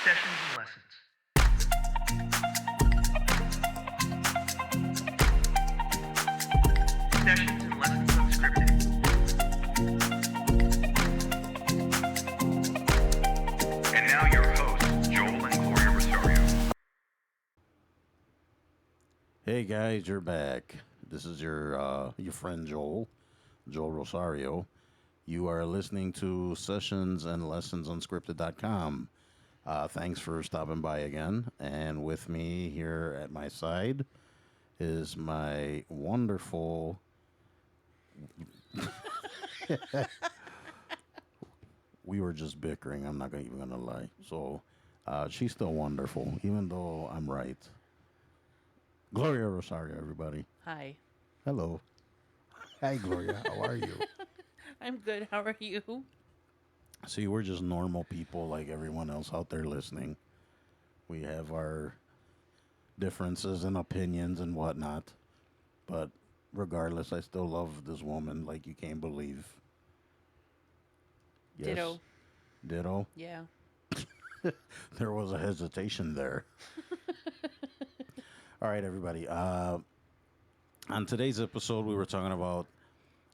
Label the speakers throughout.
Speaker 1: Sessions and lessons. Sessions and lessons unscripted. And now your hosts, Joel and Gloria Rosario.
Speaker 2: Hey guys, you're back. This is your friend Joel Rosario. You are listening to Sessions and Lessons Unscripted.com. Thanks for stopping by again. And with me here at my side is my wonderful. We were just bickering. I'm not even gonna lie. So she's still wonderful, even though I'm right. Gloria Rosario, everybody.
Speaker 3: Hi.
Speaker 2: Hello. Hi, Gloria. How are you?
Speaker 3: I'm good. How are you?
Speaker 2: See, we're just normal people like everyone else out there listening. We have our differences and opinions and whatnot. But regardless, I still love this woman like you can't believe. Yes.
Speaker 3: Ditto.
Speaker 2: Ditto.
Speaker 3: Yeah.
Speaker 2: There was a hesitation there. All right, everybody. On today's episode, we were talking about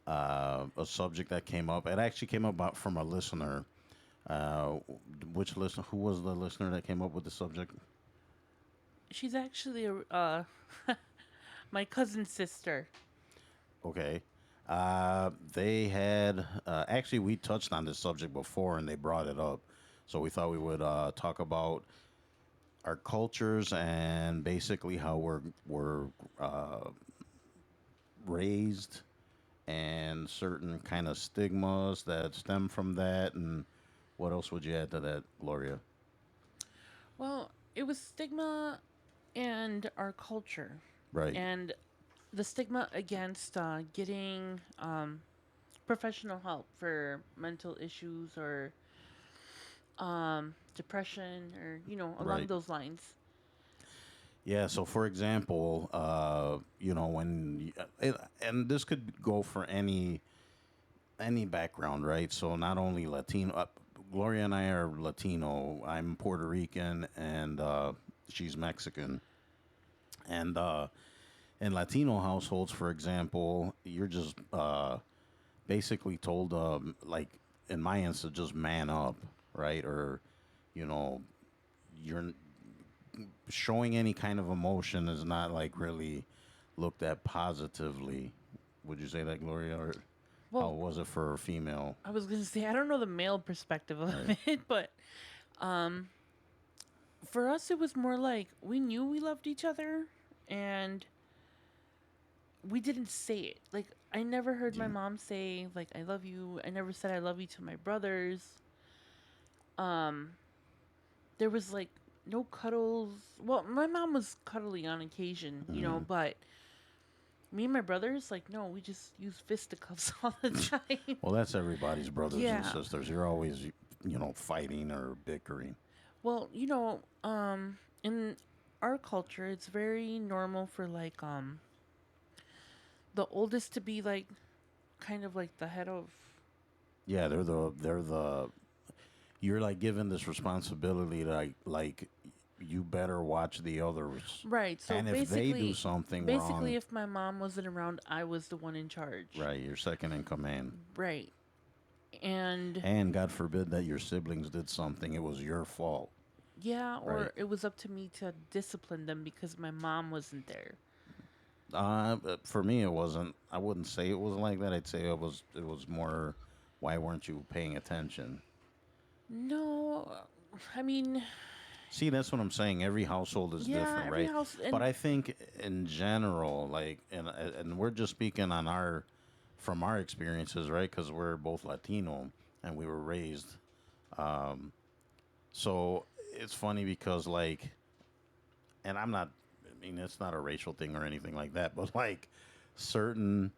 Speaker 2: a subject that came up. It actually came about from a listener. Which listener? Who was the listener that came up with the subject?
Speaker 3: She's actually my cousin's sister.
Speaker 2: Okay. They had actually we touched on this subject before, and they brought it up. So we thought we would talk about our cultures and basically how we're raised and certain kind of stigmas that stem from that. And what else would you add to that, Gloria?
Speaker 3: Well, it was stigma and our culture.
Speaker 2: Right.
Speaker 3: And the stigma against getting professional help for mental issues or depression or, along
Speaker 2: Right.
Speaker 3: those lines.
Speaker 2: Yeah. So, for example, and this could go for any background, right? So, not only Latino. Gloria and I are Latino. I'm Puerto Rican, and she's Mexican. And in Latino households, for example, you're just basically told, like in my instance, just man up, right? Or, you know, you're showing any kind of emotion is not like really looked at positively. Would you say that, Gloria? Or how
Speaker 3: Well,
Speaker 2: was it for a female?
Speaker 3: I was going to say, I don't know the male perspective of
Speaker 2: Right.
Speaker 3: it, but for us, it was more like we knew we loved each other and we didn't say it. Like, I never heard my
Speaker 2: Yeah.
Speaker 3: mom say, like, I love you. I never said I love you to my brothers. Um, there was, like, no cuddles. Well, my mom was cuddly on occasion,
Speaker 2: Hmm.
Speaker 3: but me and my brothers, like, no, we just use fisticuffs all the time.
Speaker 2: Well, that's everybody's brothers and
Speaker 3: Yeah.
Speaker 2: sisters. You're always, fighting or bickering.
Speaker 3: Well, in our culture, it's very normal for, like, the oldest to be, like, kind of like the head of.
Speaker 2: Yeah, they're the you're like given this responsibility to like you better watch the others.
Speaker 3: Right. So
Speaker 2: And if they do something
Speaker 3: basically,
Speaker 2: wrong,
Speaker 3: if my mom wasn't around, I was the one in charge.
Speaker 2: right, you're second in command.
Speaker 3: Right. And
Speaker 2: And God forbid that your siblings did something, it was your fault.
Speaker 3: yeah,
Speaker 2: Right.
Speaker 3: or it was up to me to discipline them because my mom wasn't there.
Speaker 2: But for me, it wasn't. I wouldn't say it was like that. I'd say it was. It was more. Why weren't you paying attention?
Speaker 3: No, I mean,
Speaker 2: See, that's what I'm saying. Every household is
Speaker 3: yeah,
Speaker 2: different,
Speaker 3: every
Speaker 2: right?
Speaker 3: house
Speaker 2: But
Speaker 3: and
Speaker 2: I think in general, like, and we're just speaking on our from our experiences, right? Because we're both Latino and we were raised. Um, so it's funny because like, and I'm not. I mean, it's not a racial thing or anything like that, but like certain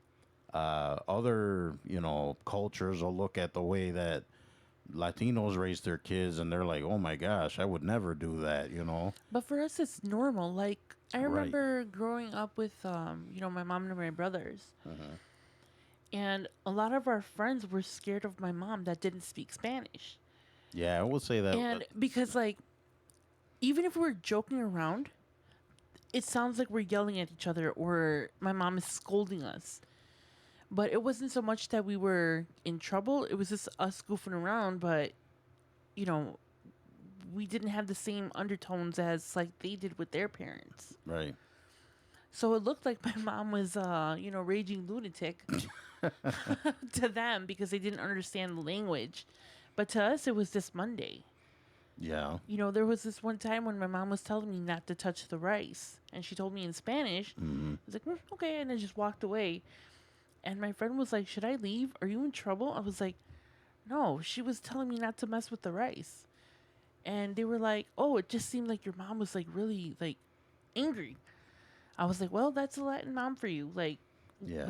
Speaker 2: other cultures will look at the way that Latinos raise their kids, and they're like, "Oh my gosh, I would never do that," you know?
Speaker 3: but for us it's normal. Like I
Speaker 2: Right.
Speaker 3: remember growing up with my mom and my brothers,
Speaker 2: Hmm.
Speaker 3: and a lot of our friends were scared of my mom that didn't speak Spanish.
Speaker 2: Yeah, I would say that.
Speaker 3: And because like even if we're joking around, it sounds like we're yelling at each other or my mom is scolding us. But it wasn't so much that we were in trouble, it was just us goofing around, but you know, we didn't have the same undertones as like they did with their parents.
Speaker 2: Right.
Speaker 3: So it looked like my mom was raging lunatic to them because they didn't understand the language. But to us it was just Monday.
Speaker 2: Yeah.
Speaker 3: You know, there was this one time when my mom was telling me not to touch the rice, and she told me in Spanish.
Speaker 2: Hmm.
Speaker 3: I was like, okay, and I just walked away. And my friend was like, should I leave? Are you in trouble? I was like, no, she was telling me not to mess with the rice. And they were like, oh, it just seemed like your mom was like really like angry. I was like, well, that's a Latin mom for you. Like,
Speaker 2: Yeah.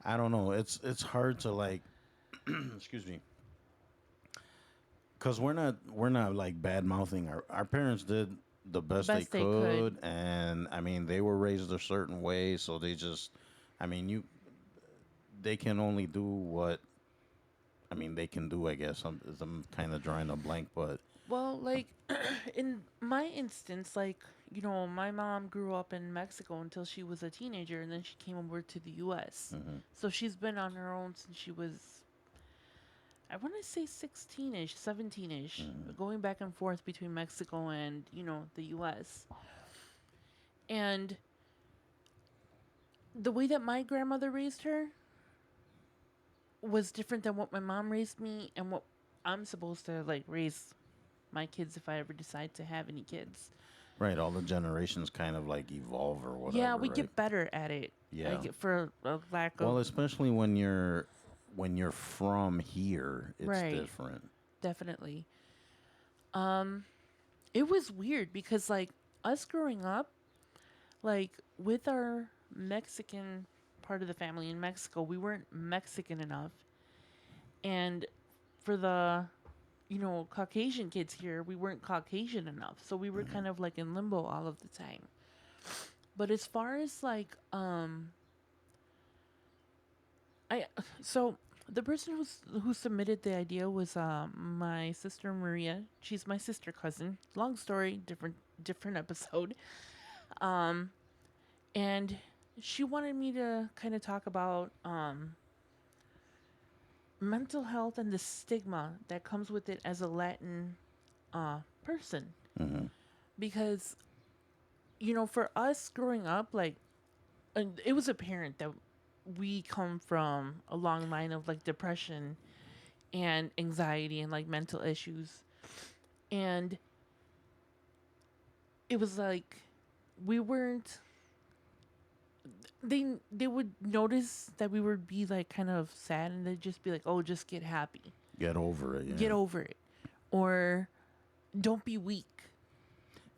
Speaker 2: I don't know. It's hard to like. Excuse me. Because we're not like bad mouthing. Our parents did the best they
Speaker 3: best they could.
Speaker 2: could, and I mean they were raised a certain way, so they just, I mean they can only do what, I mean they can do. I guess I'm kind of drawing a blank, but
Speaker 3: Well, like in my instance, like, my mom grew up in Mexico until she was a teenager and then she came over to the US.
Speaker 2: mhm,
Speaker 3: So she's been on her own since she was, I want to say 16ish, 17ish,
Speaker 2: mhm,
Speaker 3: going back and forth between Mexico and, the US. And the way that my grandmother raised her was different than what my mom raised me and what I'm supposed to like raise my kids if I ever decide to have any kids.
Speaker 2: right. All the generations kind of like evolve or
Speaker 3: Yeah,
Speaker 2: whatever,
Speaker 3: we
Speaker 2: right?
Speaker 3: get better at it.
Speaker 2: Yeah.
Speaker 3: Like for a lack
Speaker 2: Well,
Speaker 3: of
Speaker 2: especially when you're from here, it's
Speaker 3: right,
Speaker 2: different.
Speaker 3: definitely. Um, it was weird because like us growing up, like with our Mexican part of the family in Mexico, we weren't Mexican enough, and for the Caucasian kids here, we weren't Caucasian enough, so we were
Speaker 2: Hmm.
Speaker 3: kind of like in limbo all of the time. But as far as like I so the person who submitted the idea was my sister Maria. She's my sister cousin. Long story, different episode. Um and she wanted me to kind of talk about mental health and the stigma that comes with it as a Latin person,
Speaker 2: Hmm.
Speaker 3: because for us growing up, like, and it was apparent that we come from a long line of like depression and anxiety and like mental issues. And it was like we weren't they would notice that we would be like kind of sad and they'd just be like, "Oh, just get happy.
Speaker 2: Get over it.
Speaker 3: Get
Speaker 2: Yeah.
Speaker 3: over it." Or don't be weak,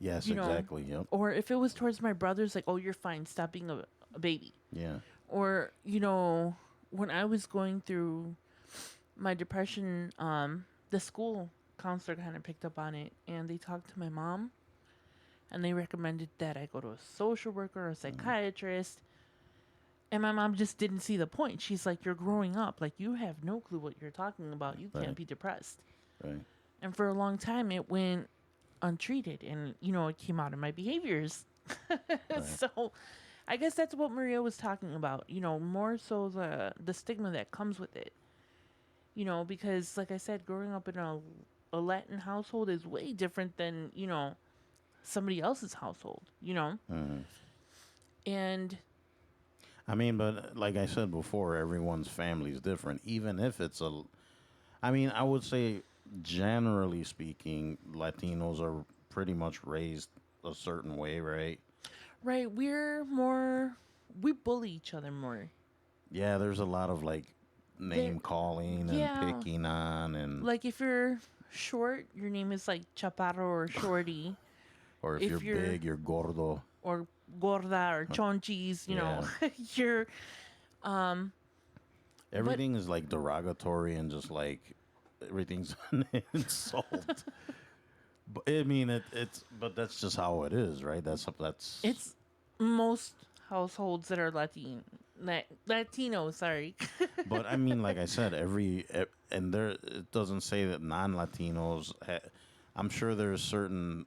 Speaker 2: Yes.
Speaker 3: you know.
Speaker 2: Exactly. Yep.
Speaker 3: Or if it was towards my brothers, like, "Oh, you're fine. Stop being a baby."
Speaker 2: Yeah.
Speaker 3: Or, when I was going through my depression, the school counselor kind of picked up on it and they talked to my mom and they recommended that I go to a social worker or a psychiatrist. And my mom just didn't see the point. She's like, "You're growing up. Like, you have no clue what you're talking about. You can't
Speaker 2: Right.
Speaker 3: be depressed."
Speaker 2: Right.
Speaker 3: And for a long time, it went untreated and, it came out in my behaviors.
Speaker 2: Right.
Speaker 3: So I guess that's what Maria was talking about, more so the stigma that comes with it. Because like I said, growing up in a Latin household is way different than, somebody else's household.
Speaker 2: Mhm.
Speaker 3: And
Speaker 2: I mean, but like I said before, everyone's family is different. Even if I mean, I would say, generally speaking, Latinos are pretty much raised a certain way, right?
Speaker 3: right, we bully each other more.
Speaker 2: Yeah, there's a lot of like
Speaker 3: There,
Speaker 2: name calling and
Speaker 3: yeah,
Speaker 2: picking on, and
Speaker 3: like if you're short, your name is like Chaparro or Shorty.
Speaker 2: or if you're
Speaker 3: If you're
Speaker 2: big, you're gordo.
Speaker 3: or Gorda or Chonchis,
Speaker 2: Yeah,
Speaker 3: you're um but
Speaker 2: everything is like derogatory and just like everything's an insult. But I mean, but that's just how it is, right? That's
Speaker 3: it's most households that are Latino, sorry.
Speaker 2: But I mean, like I said, and there it doesn't say that non-Latinos. I'm sure there's certain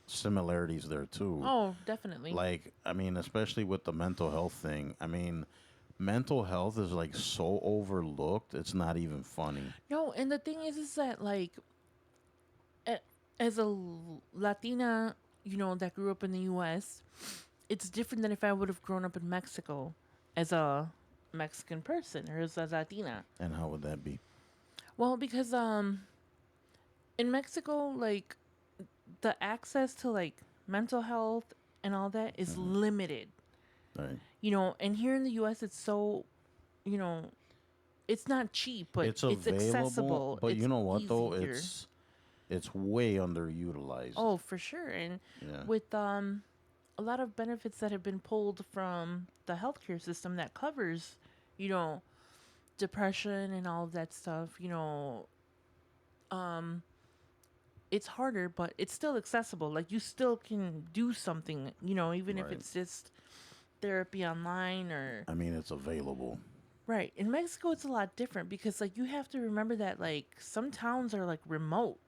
Speaker 2: similarities there too.
Speaker 3: Oh, definitely.
Speaker 2: Like, I mean, especially with the mental health thing. I mean, mental health is like so overlooked. It's not even funny.
Speaker 3: No, and the thing is that like a- as a Latina, that grew up in the U.S., it's different than if I would have grown up in Mexico as a Mexican person or as a Latina.
Speaker 2: And how would that be?
Speaker 3: Well, because in Mexico, like the access to like mental health and all that is
Speaker 2: Hmm.
Speaker 3: limited.
Speaker 2: Right.
Speaker 3: And here in the U.S., it's so, you know, it's not cheap, but
Speaker 2: It's
Speaker 3: it's
Speaker 2: available,
Speaker 3: accessible.
Speaker 2: but
Speaker 3: It's
Speaker 2: you know what though?
Speaker 3: easier.
Speaker 2: It's way underutilized.
Speaker 3: Oh, for sure. And
Speaker 2: Yeah.
Speaker 3: with a lot of benefits that have been pulled from the healthcare system that covers, you know, depression and all of that stuff, um, it's harder, but it's still accessible. Like you still can do something, even if
Speaker 2: Right.
Speaker 3: it's just therapy online or
Speaker 2: I mean, it's available.
Speaker 3: right. In Mexico, it's a lot different because like you have to remember that like some towns are like remote.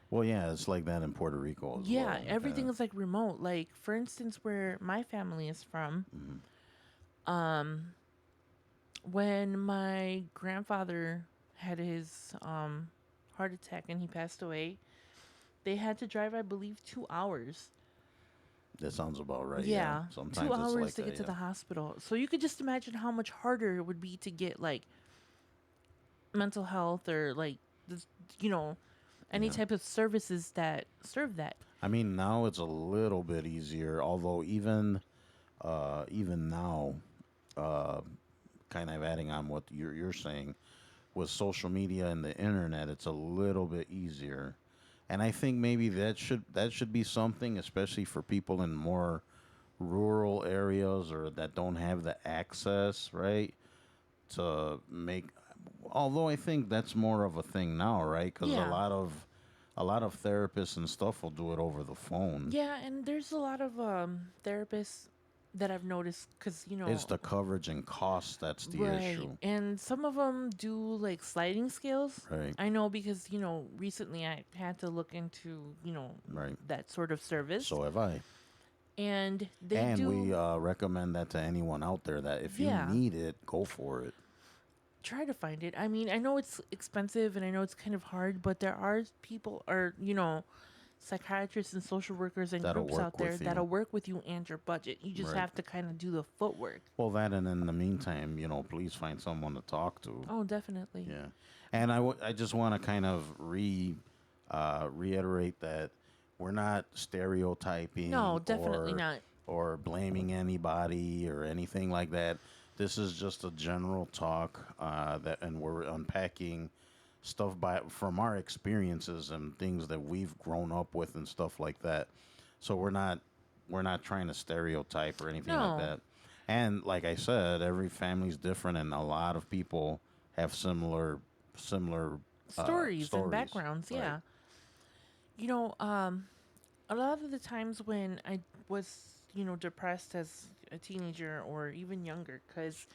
Speaker 2: Well, yeah, it's like that in Puerto Rico as
Speaker 3: Yeah,
Speaker 2: well.
Speaker 3: everything is like remote. Like for instance, where my family is from,
Speaker 2: Mhm.
Speaker 3: um, when my grandfather had his heart attack and he passed away, they had to drive, I believe, 2 hours.
Speaker 2: That sounds about right. Yeah.
Speaker 3: Yeah, two
Speaker 2: Sometimes it's
Speaker 3: hours
Speaker 2: like
Speaker 3: to get
Speaker 2: that.
Speaker 3: to
Speaker 2: Yeah.
Speaker 3: the hospital. So you could just imagine how much harder it would be to get like mental health or like this, you know, any
Speaker 2: Yeah.
Speaker 3: type of services that serve that.
Speaker 2: I mean, now it's a little bit easier, although even now, uh, kind of adding on what you're saying, with social media and the internet, it's a little bit easier. And I think maybe that should be something, especially for people in more rural areas or that don't have the access, right? To make, although I think that's more of a thing now, right? Because a
Speaker 3: Yeah.
Speaker 2: lot of a lot of therapists and stuff will do it over the phone.
Speaker 3: Yeah, and there's a lot of therapists that I've noticed because
Speaker 2: It's the coverage and cost that's the
Speaker 3: right,
Speaker 2: issue,
Speaker 3: and some of them do like sliding scales.
Speaker 2: right?
Speaker 3: I know because recently I had to look into
Speaker 2: Right.
Speaker 3: that sort of service,
Speaker 2: So have I.
Speaker 3: and they
Speaker 2: And we
Speaker 3: do.
Speaker 2: recommend that to anyone out there that if you
Speaker 3: Yeah,
Speaker 2: need it, go for it.
Speaker 3: try to find it. I mean, I know it's expensive and I know it's kind of hard, but there are people or psychiatrists and social workers and
Speaker 2: That'll
Speaker 3: groups out
Speaker 2: work
Speaker 3: there
Speaker 2: with
Speaker 3: that'll
Speaker 2: you.
Speaker 3: work with you and your budget. You just
Speaker 2: Right.
Speaker 3: have to kind of do the footwork.
Speaker 2: Well, that and in the meantime, please find someone to talk to.
Speaker 3: Oh, definitely.
Speaker 2: Yeah. And I just want to kind of reiterate that we're not
Speaker 3: No,
Speaker 2: stereotyping
Speaker 3: definitely not.
Speaker 2: or blaming anybody or anything like that. This is just a general talk and we're unpacking stuff from our experiences and things that we've grown up with and stuff like that. So we're not trying to stereotype or anything like
Speaker 3: No.
Speaker 2: that. And like I said, every family's different, and a lot of people have similar
Speaker 3: Stories and
Speaker 2: stories.
Speaker 3: backgrounds,
Speaker 2: Right.
Speaker 3: yeah. You know, a lot of the times when I was, depressed as a teenager or even younger, because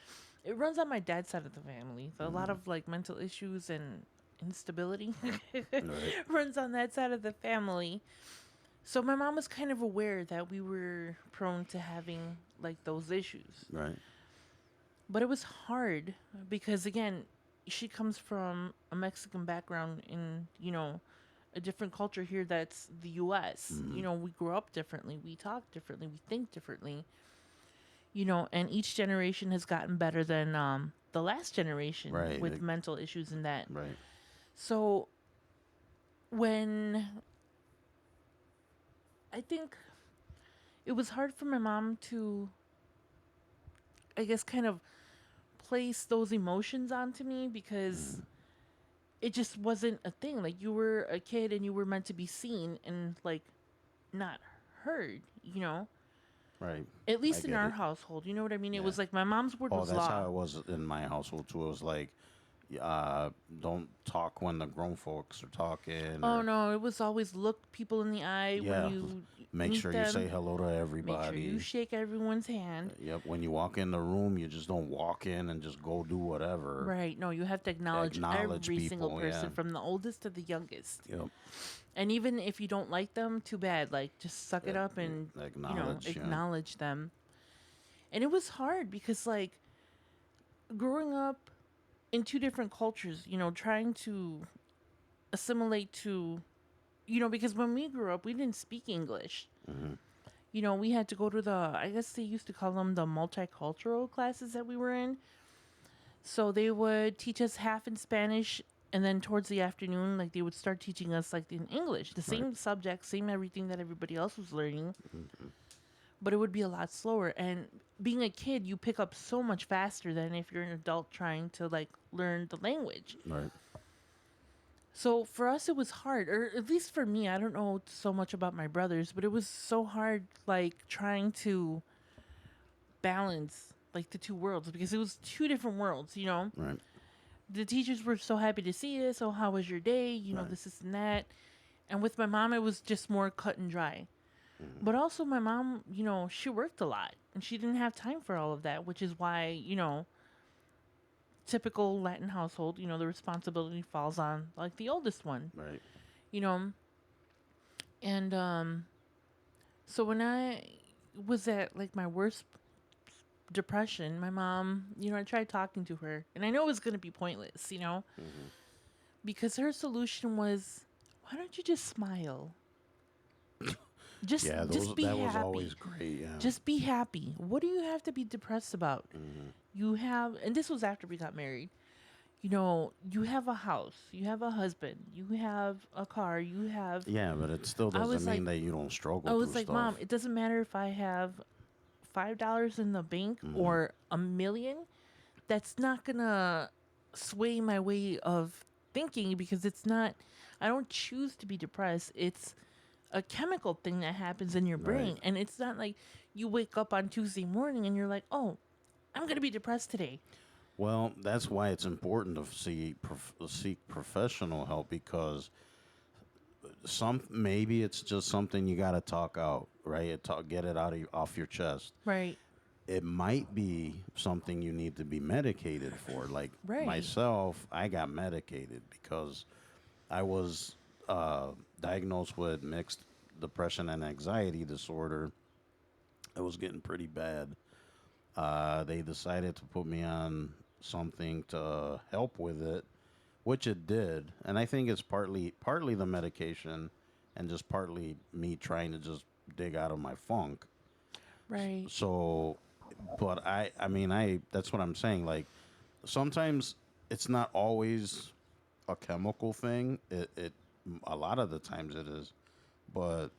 Speaker 3: it runs on my dad's side of the family. So a lot
Speaker 2: Mhm.
Speaker 3: of like mental issues and instability
Speaker 2: Right.
Speaker 3: runs on that side of the family. So my mom was kind of aware that we were prone to having like those issues.
Speaker 2: Right.
Speaker 3: But it was hard because again, she comes from a Mexican background in, a different culture here that's the US.
Speaker 2: Mhm.
Speaker 3: We grew up differently, we talk differently, we think differently. And each generation has gotten better than the last generation
Speaker 2: Right.
Speaker 3: with mental issues and that.
Speaker 2: Right.
Speaker 3: So when I think it was hard for my mom to, I guess, kind of place those emotions onto me because
Speaker 2: Mhm.
Speaker 3: it just wasn't a thing. Like you were a kid and you were meant to be seen and like not heard.
Speaker 2: Right.
Speaker 3: At
Speaker 2: I
Speaker 3: least in
Speaker 2: get
Speaker 3: our
Speaker 2: it.
Speaker 3: household, you know what I mean? It
Speaker 2: Yeah.
Speaker 3: was like my mom's word
Speaker 2: Oh,
Speaker 3: was
Speaker 2: that's how
Speaker 3: law.
Speaker 2: it was in my household too. It was like, don't talk when the grown folks are talking,
Speaker 3: Oh
Speaker 2: or
Speaker 3: no, it was always look people in the eye when
Speaker 2: yeah,
Speaker 3: you
Speaker 2: Make
Speaker 3: meet
Speaker 2: sure you say
Speaker 3: them,
Speaker 2: hello to
Speaker 3: make sure
Speaker 2: everybody.
Speaker 3: you shake everyone's hand.
Speaker 2: Yep. When you walk in the room, you just don't walk in and just go do whatever.
Speaker 3: Right. No, you have to acknowledge
Speaker 2: Acknowledge
Speaker 3: every single
Speaker 2: people. Yeah.
Speaker 3: person from the oldest to the youngest.
Speaker 2: Yep.
Speaker 3: And even if you don't like them, too bad. Like, just suck it up and,
Speaker 2: Acknowledge. Yeah.
Speaker 3: acknowledge them. And it was hard because, like, growing up in two different cultures, trying to assimilate to, because when we grew up, we didn't speak English.
Speaker 2: Hmm.
Speaker 3: We had to go to I guess they used to call them the multicultural classes that we were in. So they would teach us half in Spanish, and then towards the afternoon, like they would start teaching us like in English, the
Speaker 2: Right.
Speaker 3: same subject, same everything that everybody else was learning,
Speaker 2: Hmm.
Speaker 3: but it would be a lot slower. And being a kid, you pick up so much faster than if you're an adult trying to like learn the language.
Speaker 2: Right.
Speaker 3: So for us, it was hard, or at least for me. I don't know so much about my brothers, but it was so hard, like trying to balance like the two worlds because it was two different worlds.
Speaker 2: Right.
Speaker 3: The teachers were so happy to see us. Oh, how was your day?
Speaker 2: Right.
Speaker 3: This and that. And with my mom, it was just more cut and dry.
Speaker 2: Mm-hmm.
Speaker 3: But also, my mom, she worked a lot and she didn't have time for all of that, which is why, typical Latin household, the responsibility falls on like the oldest one,
Speaker 2: Right.
Speaker 3: you know. And so when I was at like my worst depression, my mom, I tried talking to her and I know it was going to be pointless,
Speaker 2: Hmm.
Speaker 3: because her solution was, why don't you just smile? Just
Speaker 2: Yeah.
Speaker 3: just be
Speaker 2: That was
Speaker 3: happy.
Speaker 2: always great. Yeah.
Speaker 3: Just be happy. What do you have to be depressed about?
Speaker 2: Hmm.
Speaker 3: You have, and this was after we got married. You have a house, you have a husband, you have a car, you have.
Speaker 2: Yeah, but it still
Speaker 3: I
Speaker 2: doesn't
Speaker 3: was
Speaker 2: mean
Speaker 3: like,
Speaker 2: that you don't struggle
Speaker 3: I was
Speaker 2: through
Speaker 3: like,
Speaker 2: stuff.
Speaker 3: Mom, it doesn't matter if I have $5 in the bank
Speaker 2: Mhm.
Speaker 3: or a million. That's not gonna sway my way of thinking because it's not. I don't choose to be depressed. It's a chemical thing that happens in your
Speaker 2: Right.
Speaker 3: brain, and it's not like you wake up on Tuesday morning and you're like, oh, I'm gonna be depressed today.
Speaker 2: Well, that's why it's important to seek professional help because maybe it's just something you got to talk out, right? Get it off your chest.
Speaker 3: Right.
Speaker 2: It might be something you need to be medicated for. Like
Speaker 3: Right.
Speaker 2: myself, I got medicated because I was diagnosed with mixed depression and anxiety disorder. It was getting pretty bad. They decided to put me on something to help with it, which it did, and I think it's partly the medication, and just partly me trying to just dig out of my funk.
Speaker 3: Right.
Speaker 2: So, but I mean, that's what I'm saying. Like sometimes it's not always a chemical thing. It a lot of the times it is, but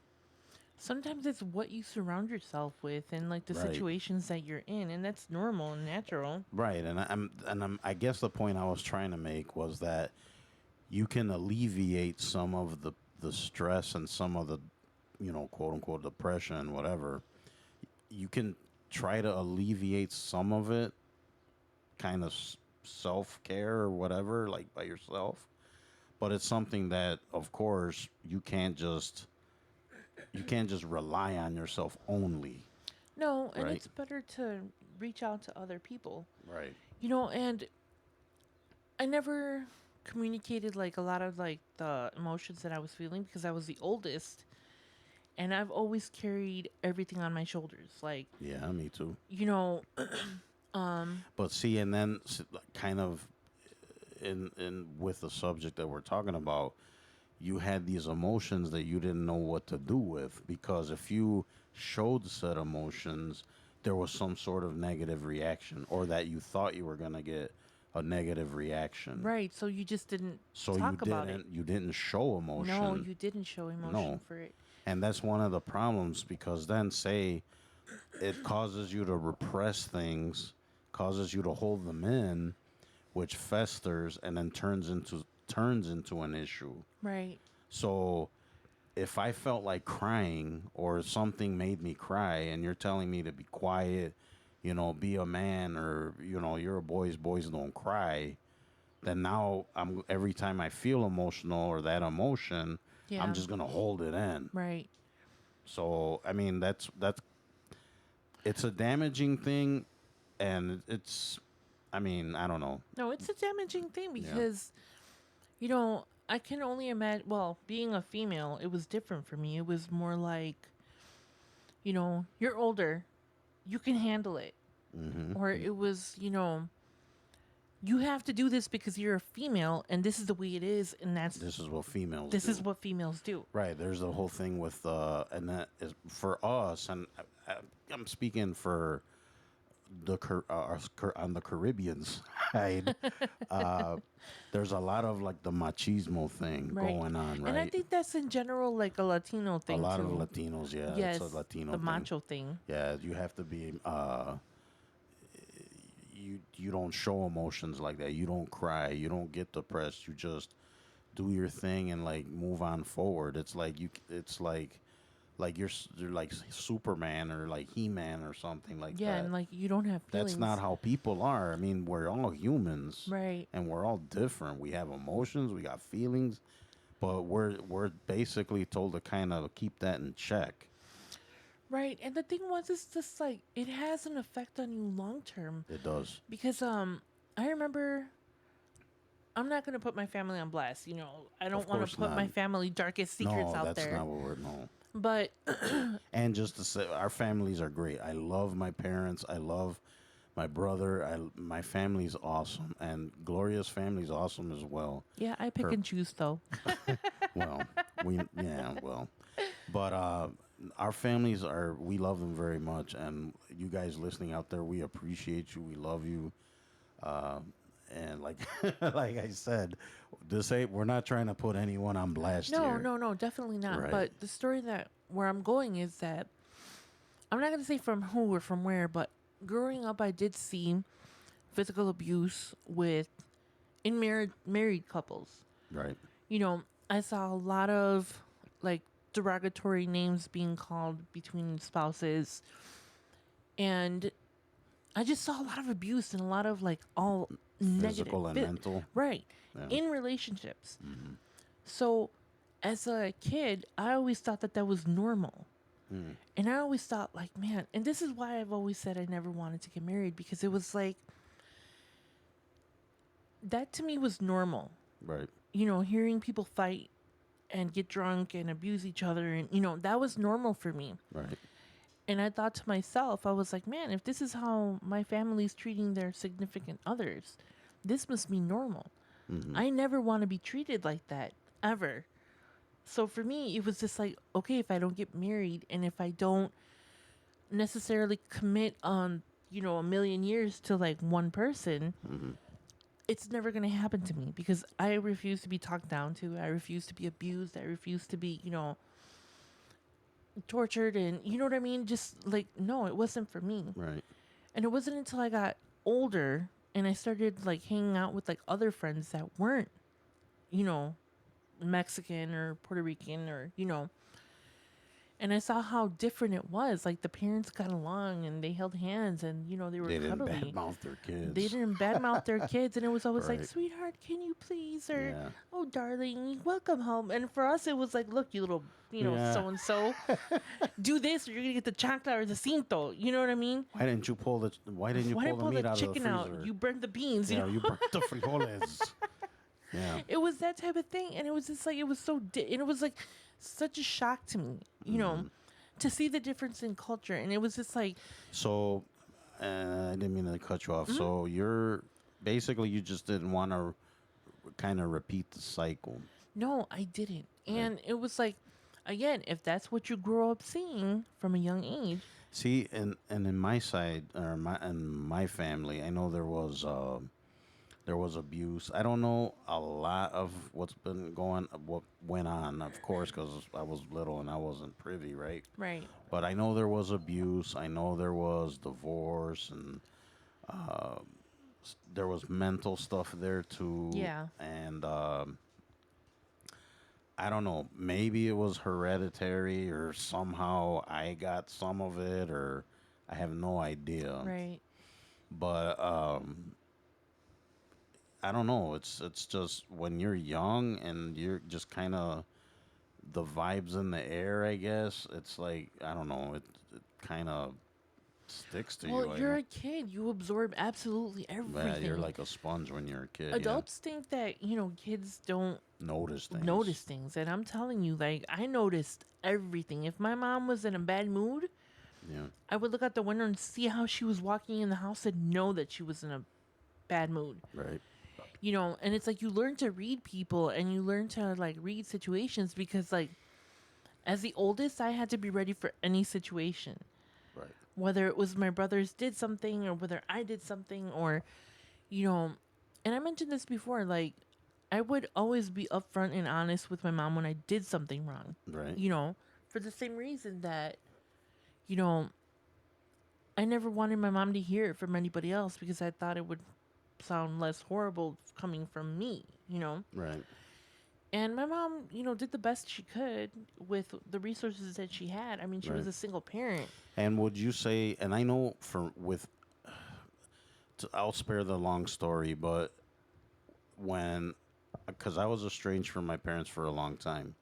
Speaker 3: Sometimes it's what you surround yourself with and like the
Speaker 2: right.
Speaker 3: situations that you're in, and that's normal and natural.
Speaker 2: Right, I guess the point I was trying to make was that you can alleviate some of the stress and some of the quote unquote depression, whatever. You can try to alleviate some of it, kind of self care or whatever, like by yourself. But it's something that, of course, you can't just rely on yourself only,
Speaker 3: No, and
Speaker 2: right?
Speaker 3: it's better to reach out to other people.
Speaker 2: Right.
Speaker 3: And I never communicated like a lot of like the emotions that I was feeling because I was the oldest and I've always carried everything on my shoulders. Like,
Speaker 2: Yeah, me too.
Speaker 3: you know,
Speaker 2: But see, and then like, kind of in with the subject that we're talking about, you had these emotions that you didn't know what to do with because if you showed said emotions, there was some sort of negative reaction, or that you thought you were gonna get a negative reaction.
Speaker 3: right, so you just didn't
Speaker 2: So you
Speaker 3: talk about it.
Speaker 2: didn't show emotion.
Speaker 3: No, you didn't show emotion
Speaker 2: No.
Speaker 3: for it.
Speaker 2: And that's one of the problems because then say it causes you to repress things, causes you to hold them in, which festers and then turns into an issue.
Speaker 3: Right.
Speaker 2: So if I felt like crying or something made me cry and you're telling me to be quiet, be a man, or you're a boys don't cry, then now I'm every time I feel emotional or that emotion, I'm
Speaker 3: Yeah.
Speaker 2: just going to hold it in.
Speaker 3: Right.
Speaker 2: So I mean, that's it's a damaging thing, and it's. I mean, I don't know.
Speaker 3: No, it's a damaging thing
Speaker 2: Yeah.
Speaker 3: because, I can only imagine. Well, being a female, it was different for me. It was more like, you're older, you can handle it. Or
Speaker 2: Mm-hmm.
Speaker 3: it was, you have to do this because you're a female and this is the way it is. And
Speaker 2: This is what females
Speaker 3: this is
Speaker 2: do.
Speaker 3: what females do.
Speaker 2: Right. There's the whole thing with, and that is for us, and I'm speaking for on the Caribbean side. uh, there's a lot of like the machismo thing
Speaker 3: Right.
Speaker 2: going on,
Speaker 3: And I
Speaker 2: right?
Speaker 3: think that's in general like a Latino
Speaker 2: A
Speaker 3: thing
Speaker 2: lot of
Speaker 3: too.
Speaker 2: Latinos, yeah, it's
Speaker 3: Yes.
Speaker 2: a Latino
Speaker 3: The
Speaker 2: thing.
Speaker 3: macho thing.
Speaker 2: Yeah, you have to be. You don't show emotions like that. You don't cry. You don't get depressed. You just do your thing and like move on forward. It's like you. It's like you're like Superman or like He-Man or something like
Speaker 3: Yeah.
Speaker 2: that.
Speaker 3: And like you don't have feelings.
Speaker 2: That's not how people are. I mean, we're all humans,
Speaker 3: Right.
Speaker 2: and we're all different. We have emotions. We got feelings, but we're basically told to kind of keep that in check.
Speaker 3: Right. And the thing was, it's just like it has an effect on you long term
Speaker 2: It does.
Speaker 3: because I remember. I'm not gonna put my family on blast. I
Speaker 2: Of
Speaker 3: don't want
Speaker 2: course
Speaker 3: to put
Speaker 2: not.
Speaker 3: my family darkest secrets
Speaker 2: No,
Speaker 3: out
Speaker 2: that's
Speaker 3: there.
Speaker 2: not what we're no.
Speaker 3: But
Speaker 2: And just to say, our families are great. I love my parents. I love my brother. My family's awesome, and Gloria's family's awesome as well.
Speaker 3: yeah, I pick
Speaker 2: Her
Speaker 3: and choose though.
Speaker 2: well, well, but our families are. We love them very much, and you guys listening out there, we appreciate you. We love you. Uh, and like like I said, we're not trying to put anyone on blast
Speaker 3: No,
Speaker 2: here.
Speaker 3: no, no, definitely not.
Speaker 2: Right.
Speaker 3: But the story that where I'm going is that I'm not gonna say from who or from where, but growing up, I did see physical abuse with in married couples.
Speaker 2: Right.
Speaker 3: You know, I saw a lot of like derogatory names being called between spouses, and I just saw a lot of abuse and a lot of like all negative,
Speaker 2: Physical and mental.
Speaker 3: right,
Speaker 2: Yeah.
Speaker 3: in relationships.
Speaker 2: Mm-hmm.
Speaker 3: So, as a kid, I always thought that that was normal.
Speaker 2: Mm.
Speaker 3: And I always thought, like, man, and this is why I've always said I never wanted to get married because it was like, that to me was normal.
Speaker 2: Right.
Speaker 3: Hearing people fight and get drunk and abuse each other, and, that was normal for me.
Speaker 2: Right.
Speaker 3: And I thought to myself, I was like, man, if this is how my family's treating their significant others, this must be normal.
Speaker 2: Mm-hmm.
Speaker 3: I never want to be treated like that, ever. So for me, it was just like, okay, if I don't get married and if I don't necessarily commit on, a million years to like one person,
Speaker 2: Mm-hmm.
Speaker 3: it's never going to happen to me because I refuse to be talked down to. I refuse to be abused. I refuse to be, tortured. And you know what I mean? Just like, no, it wasn't for me.
Speaker 2: Right.
Speaker 3: And it wasn't until I got older and I started like hanging out with like other friends that weren't, you know, Mexican or Puerto Rican or, and I saw how different it was. Like the parents got along and they held hands and, they were
Speaker 2: They didn't
Speaker 3: cuddly.
Speaker 2: badmouth their kids.
Speaker 3: They didn't badmouth their kids. And it was always like,
Speaker 2: Right.
Speaker 3: sweetheart, can you please? Or,
Speaker 2: Yeah.
Speaker 3: oh, darling, welcome home. And for us, it was like, look, you little,
Speaker 2: Yeah.
Speaker 3: so-and-so, do this or you're going to get the chancla or the cinto. You know what I mean?
Speaker 2: Why didn't you pull the meat out
Speaker 3: chicken
Speaker 2: of the
Speaker 3: out?
Speaker 2: freezer?
Speaker 3: You burned the beans.
Speaker 2: yeah, you burnt the frijoles. Yeah.
Speaker 3: It was that type of thing, and it was just like it was so, and it was like such a shock to me, to see the difference in culture, and it was just like,
Speaker 2: So, I didn't mean to cut you off.
Speaker 3: Mm-hmm.
Speaker 2: So you're basically you just didn't want to kind of repeat the cycle.
Speaker 3: no, I didn't, and it was like, again, if that's what you grow up seeing from a young age,
Speaker 2: See, and in my side or my family, I know there was abuse. I don't know a lot of what went on, of course, because I was little and I wasn't privy, right?
Speaker 3: right,
Speaker 2: But I know there was abuse. I know there was divorce, and there was mental stuff there too.
Speaker 3: Yeah.
Speaker 2: And I don't know. Maybe it was hereditary, or somehow I got some of it, or I have no idea.
Speaker 3: right,
Speaker 2: But I don't know. It's just when you're young and you're just kind of the vibes in the air, I guess. It's like, I don't know, it kind of sticks to you.
Speaker 3: Well,
Speaker 2: I
Speaker 3: you're
Speaker 2: know.
Speaker 3: a kid. You absorb absolutely
Speaker 2: Yeah, you're
Speaker 3: everything.
Speaker 2: like a sponge when you're a kid. Yeah,
Speaker 3: Adults think that, kids don't
Speaker 2: notice
Speaker 3: notice
Speaker 2: things.
Speaker 3: things. And I'm telling you, like, I noticed everything. If my mom was in a bad mood,
Speaker 2: Yeah,
Speaker 3: I would look out the window and see how she was walking in the house and know that she was in a bad mood.
Speaker 2: right.
Speaker 3: And it's like you learn to read people and you learn to like read situations because like as the oldest, I had to be ready for any situation.
Speaker 2: Right.
Speaker 3: Whether it was my brothers did something or whether I did something or you know, and I mentioned this before, like I would always be upfront and honest with my mom when I did something wrong.
Speaker 2: Right.
Speaker 3: For the same reason that, you know, I never wanted my mom to hear it from anybody else because I thought it would sound less horrible coming from me.
Speaker 2: Right.
Speaker 3: And my mom, did the best she could with the resources that she had. I mean, she was
Speaker 2: Right.
Speaker 3: a single parent.
Speaker 2: And would you say, and I know I'll spare the long story, but when, because I was estranged from my parents for a long time.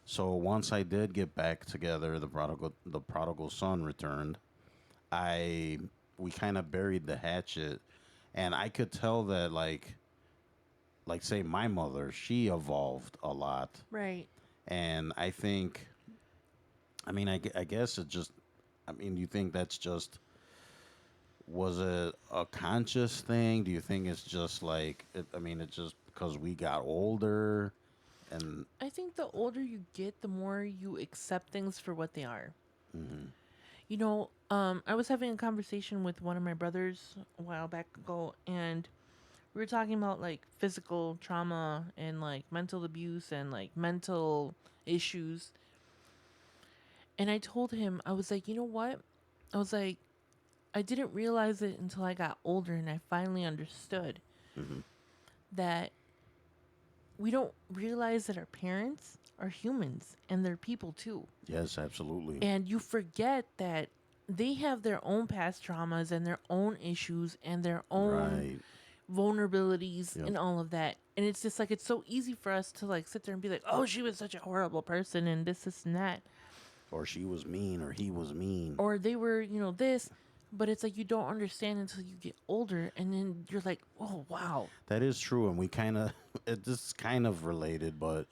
Speaker 2: So once I did get back together, the prodigal son returned. I We kind of buried the hatchet, and I could tell that like say my mother, she evolved a lot,
Speaker 3: Right.
Speaker 2: and I think, I mean, I guess it just, I mean, you think that's just, was it a conscious thing? Do you think it's just like, I mean, it's just because we got older, and
Speaker 3: I think the older you get, the more you accept things for what they are.
Speaker 2: mhm,
Speaker 3: I was having a conversation with one of my brothers a while back ago, and we were talking about like physical trauma and like mental abuse and like mental issues. And I told him, I was like, you know what? I was like, I didn't realize it until I got older and I finally understood
Speaker 2: mhm.
Speaker 3: that we don't realize that our parents are humans and they're people too.
Speaker 2: Yes, absolutely,
Speaker 3: And you forget that they have their own past traumas and their own issues and their own
Speaker 2: right,
Speaker 3: vulnerabilities
Speaker 2: yep.
Speaker 3: and all of that. And it's just like it's so easy for us to like sit there and be like, "Oh, she was such a horrible person and this and that."
Speaker 2: Or she was mean, or he was mean.
Speaker 3: Or they were, this, but it's like you don't understand until you get older and then you're like, "Oh, wow."
Speaker 2: That is true, and we kind of, this is kind of related, but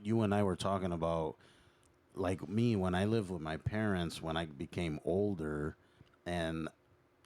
Speaker 2: you and I were talking about, like me, when I lived with my parents, when I became older, and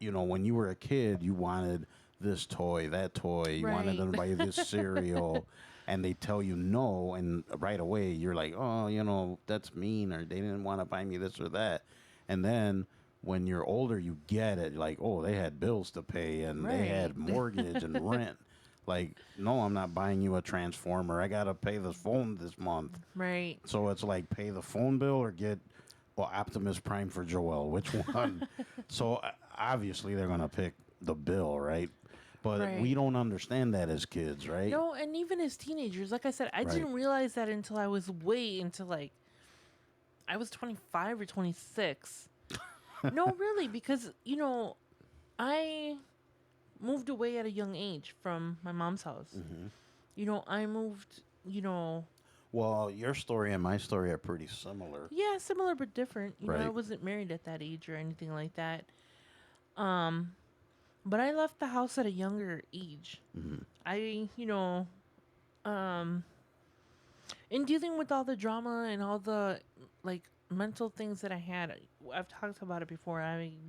Speaker 2: when you were a kid, you wanted this toy, that toy, you wanted
Speaker 3: Right.
Speaker 2: them to buy you this cereal, and they tell you no, and right away you're like, oh, that's mean, or they didn't want to buy me this or that, and then when you're older, you get it, like, oh, they had bills to pay, and they
Speaker 3: Right.
Speaker 2: had mortgage and rent. Like, no, I'm not buying you a transformer. I gotta pay the phone this month.
Speaker 3: Right.
Speaker 2: So it's like pay the phone bill or get, well, Optimus Prime for Joel. Which one? So obviously they're gonna pick the bill, right? But we
Speaker 3: Right.
Speaker 2: don't understand that as kids, right?
Speaker 3: No, and even as teenagers, like I said, I
Speaker 2: Right.
Speaker 3: didn't realize that until I was way into like I was 25 or 26. No, really, because I moved away at a young age from my mom's house.
Speaker 2: Hmm.
Speaker 3: I moved,
Speaker 2: Well, your story and my story are pretty similar,
Speaker 3: yeah, similar but different. I
Speaker 2: right?
Speaker 3: wasn't married at that age or anything like that. Um, but I left the house at a younger age.
Speaker 2: Hmm.
Speaker 3: Um, in dealing with all the drama and all the like mental things that I had, I've talked about it before.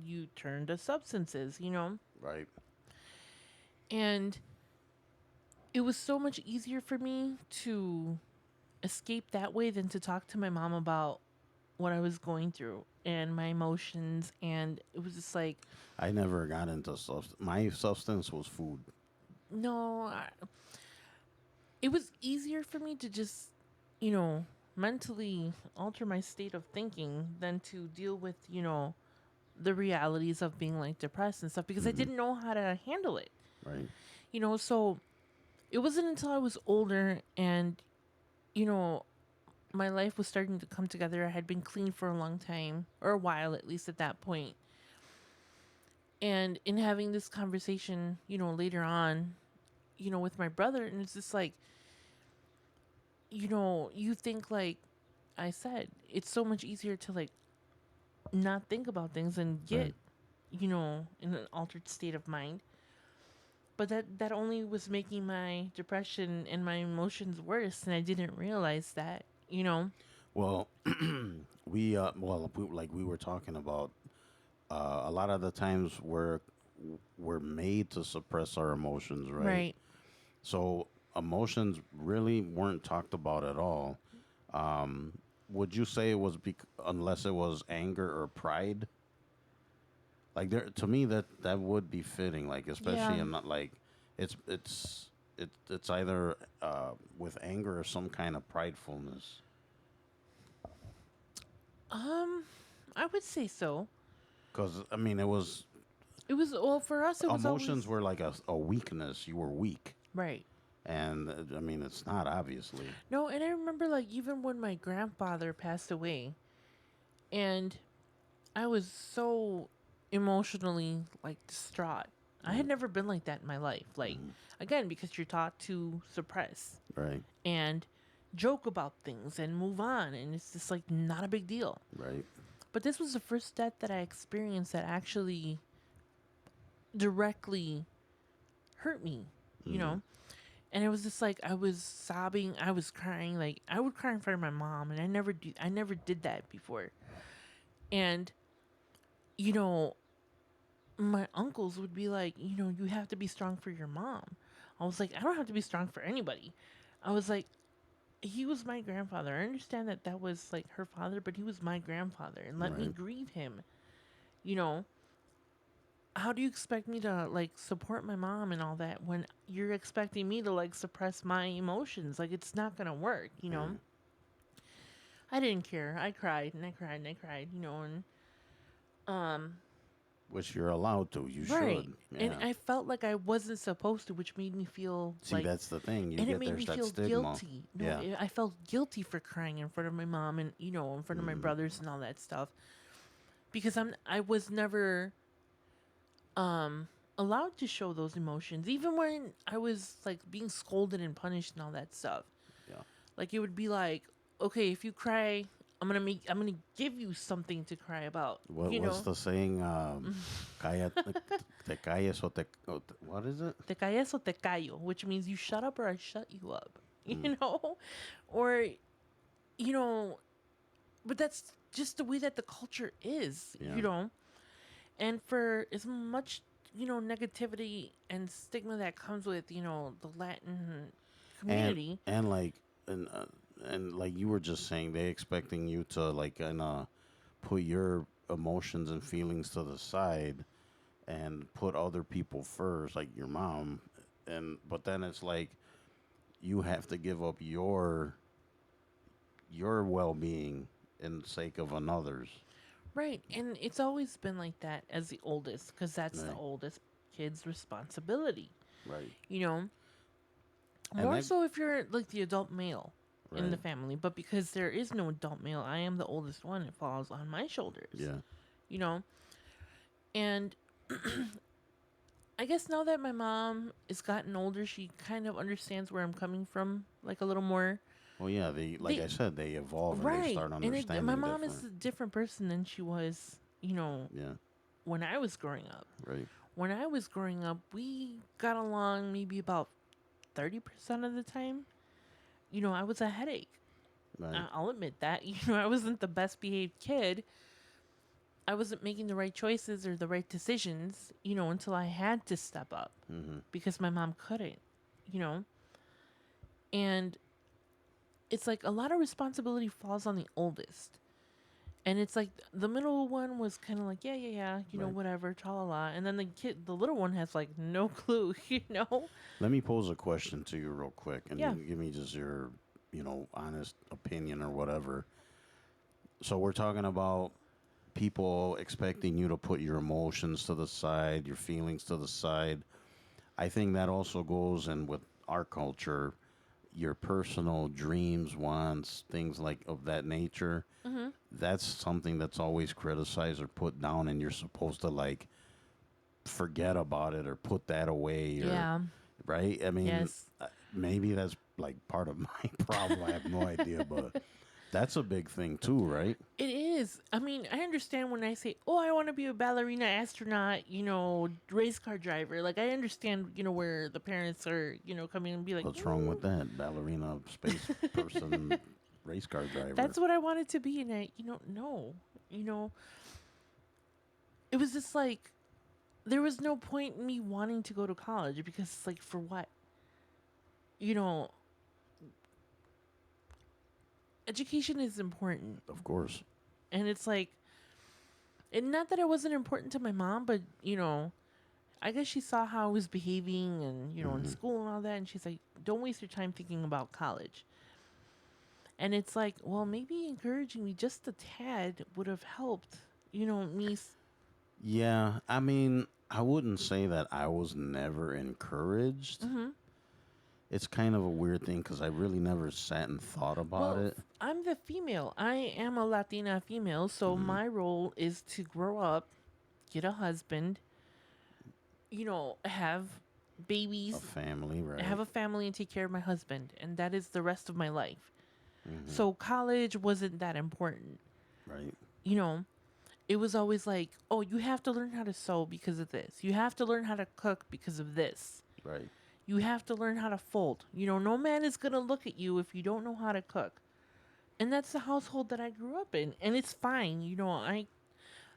Speaker 3: You turn to substances.
Speaker 2: Right.
Speaker 3: And it was so much easier for me to escape that way than to talk to my mom about what I was going through and my emotions. And it was just like,
Speaker 2: I never got into substance. My substance was food.
Speaker 3: no, it was easier for me to just, mentally alter my state of thinking than to deal with, the realities of being like depressed and stuff because I
Speaker 2: Hmm.
Speaker 3: didn't know how to handle it.
Speaker 2: Right.
Speaker 3: So it wasn't until I was older and, you know, my life was starting to come together. I had been clean for a long time, or a while at least at that point. And in having this conversation, later on, with my brother, and it's just like, you think like I said, it's so much easier to like not think about things and
Speaker 2: Right.
Speaker 3: get, in an altered state of mind. But that only was making my depression and my emotions worse, and I didn't realize that.
Speaker 2: Well, like we were talking about, a lot of the times we're made to suppress our emotions, right?
Speaker 3: Right.
Speaker 2: So emotions really weren't talked about at all. Um, would you say it was unless it was anger or pride? Like there, to me, that would be fitting. Like
Speaker 3: Yeah.
Speaker 2: especially in not like it's either with anger or some kind of pridefulness.
Speaker 3: Um, I would say so.
Speaker 2: Because I mean, it was
Speaker 3: It was well for us. It was
Speaker 2: emotions
Speaker 3: always
Speaker 2: were like a weakness. You were weak,
Speaker 3: right.
Speaker 2: and I mean, it's not obviously.
Speaker 3: No, and I remember like even when my grandfather passed away, and I was so emotionally like distraught. I had
Speaker 2: Mm,
Speaker 3: never been like that in my life. Like
Speaker 2: mm,
Speaker 3: again, because you're taught to suppress
Speaker 2: right,
Speaker 3: and joke about things and move on, and it's just like not a big deal.
Speaker 2: right.
Speaker 3: But this was the first death that I experienced that actually directly hurt me, you
Speaker 2: Mm,
Speaker 3: know? And it was just like I was sobbing, I was crying, like I would cry in front of my mom, and I never did that before. And you know, my uncles would be like, you have to be strong for your mom. I was like, I don't have to be strong for anybody. I was like, he was my grandfather. I understand that that was like her father, but he was my grandfather, and let me
Speaker 2: right.
Speaker 3: grieve him. You know, how do you expect me to like support my mom and all that when you're expecting me to like suppress my emotions? Like it's not gonna work.
Speaker 2: Right.
Speaker 3: I didn't care. I cried and I cried and I cried, and um
Speaker 2: Which you're allowed to. You
Speaker 3: right.
Speaker 2: should.
Speaker 3: And
Speaker 2: Yeah.
Speaker 3: I felt like I wasn't supposed to, which made me feel
Speaker 2: See,
Speaker 3: like,
Speaker 2: that's the thing. You
Speaker 3: and it
Speaker 2: get
Speaker 3: made me
Speaker 2: there's that
Speaker 3: feel
Speaker 2: stigma.
Speaker 3: guilty. No,
Speaker 2: Yeah.
Speaker 3: I felt guilty for crying in front of my mom and, in front of my
Speaker 2: Mm,
Speaker 3: brothers and all that stuff because I was never um allowed to show those emotions even when I was like being scolded and punished and all that stuff.
Speaker 2: yeah.
Speaker 3: Like it would be like, okay, if you cry, I'm gonna give you something to cry about.
Speaker 2: What's the saying? Calla, te calles what is it?
Speaker 3: Te calles o te callo, which means you shut up or I shut you up.
Speaker 2: Mm,
Speaker 3: Or you know, but that's just the way that the culture is,
Speaker 2: yeah.
Speaker 3: And for as much, negativity and stigma that comes with, the Latin
Speaker 2: And
Speaker 3: community.
Speaker 2: and like and uh, and like you were just saying, they expecting you to like kind of put your emotions and feelings to the side and put other people first, like your mom. And but then it's like you have to give up your well being in sake of another's.
Speaker 3: Right. And it's always been like that as the oldest, because that's the
Speaker 2: Right.
Speaker 3: oldest kid's responsibility,
Speaker 2: Right.
Speaker 3: you know?
Speaker 2: And
Speaker 3: More
Speaker 2: that
Speaker 3: so if you're like the adult male in the
Speaker 2: right.
Speaker 3: family, but because there is no adult male, I am the oldest one. It falls on my shoulders,
Speaker 2: Yeah.
Speaker 3: you know? And I guess now that my mom is gotten older, she kind of understands where I'm coming from, like a little more.
Speaker 2: Well, yeah, they like
Speaker 3: They
Speaker 2: I said, they evolve and they
Speaker 3: right,
Speaker 2: start
Speaker 3: and my
Speaker 2: understanding
Speaker 3: mom is
Speaker 2: different.
Speaker 3: a different person than she was,
Speaker 2: Yeah.
Speaker 3: when I was growing up.
Speaker 2: Right.
Speaker 3: When I was growing up, we got along maybe about 30% of the time. I was a headache.
Speaker 2: Right.
Speaker 3: I'll admit that. I wasn't the best behaved kid. I wasn't making the right choices or the right decisions, until I had to step up
Speaker 2: Mm-hmm.
Speaker 3: because my mom couldn't, you know? And it's like a lot of responsibility falls on the oldest. And it's like the middle one was kind of like, yeah, yeah, yeah,
Speaker 2: Right.
Speaker 3: whatever, tra la la. And then the little one has like no clue, you know?
Speaker 2: Let me pose a question to you real quick, and
Speaker 3: Yeah.
Speaker 2: you give me just your, honest opinion or whatever. So we're talking about people expecting you to put your emotions to the side, your feelings to the side. I think that also goes in with our culture, your personal dreams, wants, things like of that nature.
Speaker 3: Mm-hmm.
Speaker 2: That's something that's always criticized or put down, and you're supposed to like forget about it or put that away or
Speaker 3: Yeah.
Speaker 2: right. I mean,
Speaker 3: Yes.
Speaker 2: maybe that's like part of my problem. I have no idea, but that's a big thing too, right?
Speaker 3: It is. I mean, I understand when I say, "Oh, I want to be a ballerina, astronaut, race car driver." Like, I understand, where the parents are, coming and be like,
Speaker 2: What's wrong with that? Ballerina, space person, race car driver.
Speaker 3: "That's what I wanted to be," and no, you know, it was just like there was no point in me wanting to go to college because, it's like, for what? You know, education is important,
Speaker 2: Of course.
Speaker 3: and it's like, and not that it wasn't important to my mom, but I guess she saw how I was behaving and, in school and all that. And she's like, don't waste your time thinking about college. And it's like, well, maybe encouraging me just a tad would have helped, me.
Speaker 2: Yeah, I mean, I wouldn't say that I was never encouraged. It's kind of a weird thing because I really never sat and thought about
Speaker 3: Well,
Speaker 2: it.
Speaker 3: I'm the female. I am a Latina female. So my role is to grow up, get a husband, have babies,
Speaker 2: A family, right?
Speaker 3: have a family, and take care of my husband. And that is the rest of my life.
Speaker 2: Mm-hmm.
Speaker 3: So college wasn't that important.
Speaker 2: Right.
Speaker 3: You know, it was always like, oh, you have to learn how to sew because of this. You have to learn how to cook because of this.
Speaker 2: Right.
Speaker 3: You have to learn how to fold. No man is going to look at you if you don't know how to cook. And that's the household that I grew up in. And it's fine.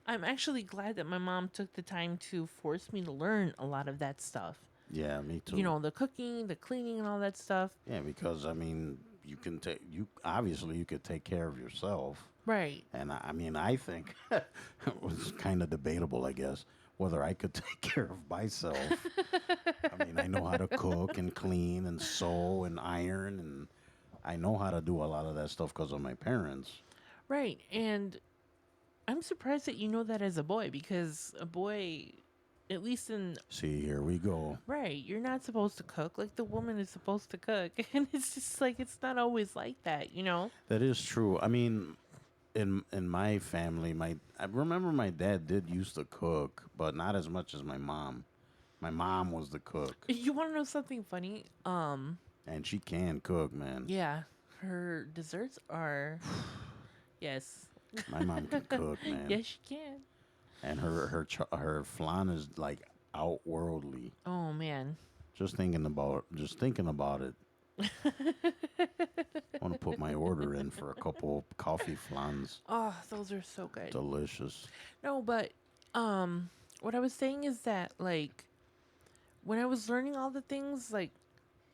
Speaker 3: I'm actually glad that my mom took the time to force me to learn a lot of that stuff.
Speaker 2: Yeah, me too.
Speaker 3: The cooking, the cleaning, and all that stuff.
Speaker 2: Yeah, because I mean, you can take you obviously you could take care of yourself,
Speaker 3: Right.
Speaker 2: and I mean, I think it was kind of debatable, I guess, whether I could take care of myself. I mean, I know how to cook and clean and sew and iron, and I know how to do a lot of that stuff because of my parents.
Speaker 3: Right. And I'm surprised that you know that as a boy because a boy, at least in.
Speaker 2: See, here we go.
Speaker 3: Right. You're not supposed to cook like the woman is supposed to cook. And it's just like, it's not always like that.
Speaker 2: That is true. I mean, in my family, I remember my dad did used to cook, but not as much as my mom. My mom was the cook,
Speaker 3: You want to know something funny?
Speaker 2: and she can cook, man.
Speaker 3: Yeah. Her desserts are. Yes.
Speaker 2: My mom can cook, man.
Speaker 3: Yes, she can.
Speaker 2: And her flan is like outworldly.
Speaker 3: Oh, man.
Speaker 2: Just thinking about it. I want to put my order in for a couple coffee flans.
Speaker 3: Oh, those are so good.
Speaker 2: Delicious.
Speaker 3: No, but what I was saying is that, like, when I was learning all the things, like,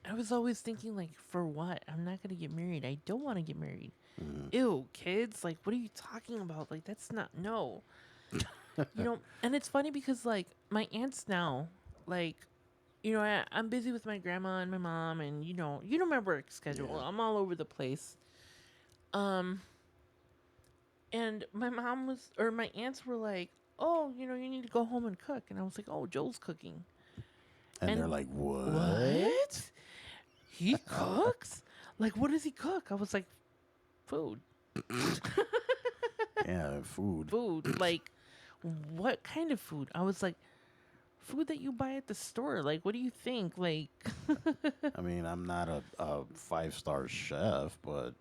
Speaker 3: I was always thinking, like, for what? I'm not gonna get married. I don't want to get married. Ew, kids. Like, what are you talking about? Like, that's not no. And it's funny because, like, my aunts now, like, I'm busy with my grandma and my mom, and my work schedule.
Speaker 2: Yeah.
Speaker 3: I'm all over the place. And my my aunts were like, "Oh, you need to go home and cook." And I was like, "Oh, Joel's cooking."
Speaker 2: And
Speaker 3: And
Speaker 2: they're like, what?
Speaker 3: What? He cooks? Like, what does he cook? I was like, food.
Speaker 2: Yeah, food.
Speaker 3: Food. Like, what kind of food? I was like, food that you buy at the store. Like, what do you think? Like,
Speaker 2: I mean, I'm not a 5-star chef, but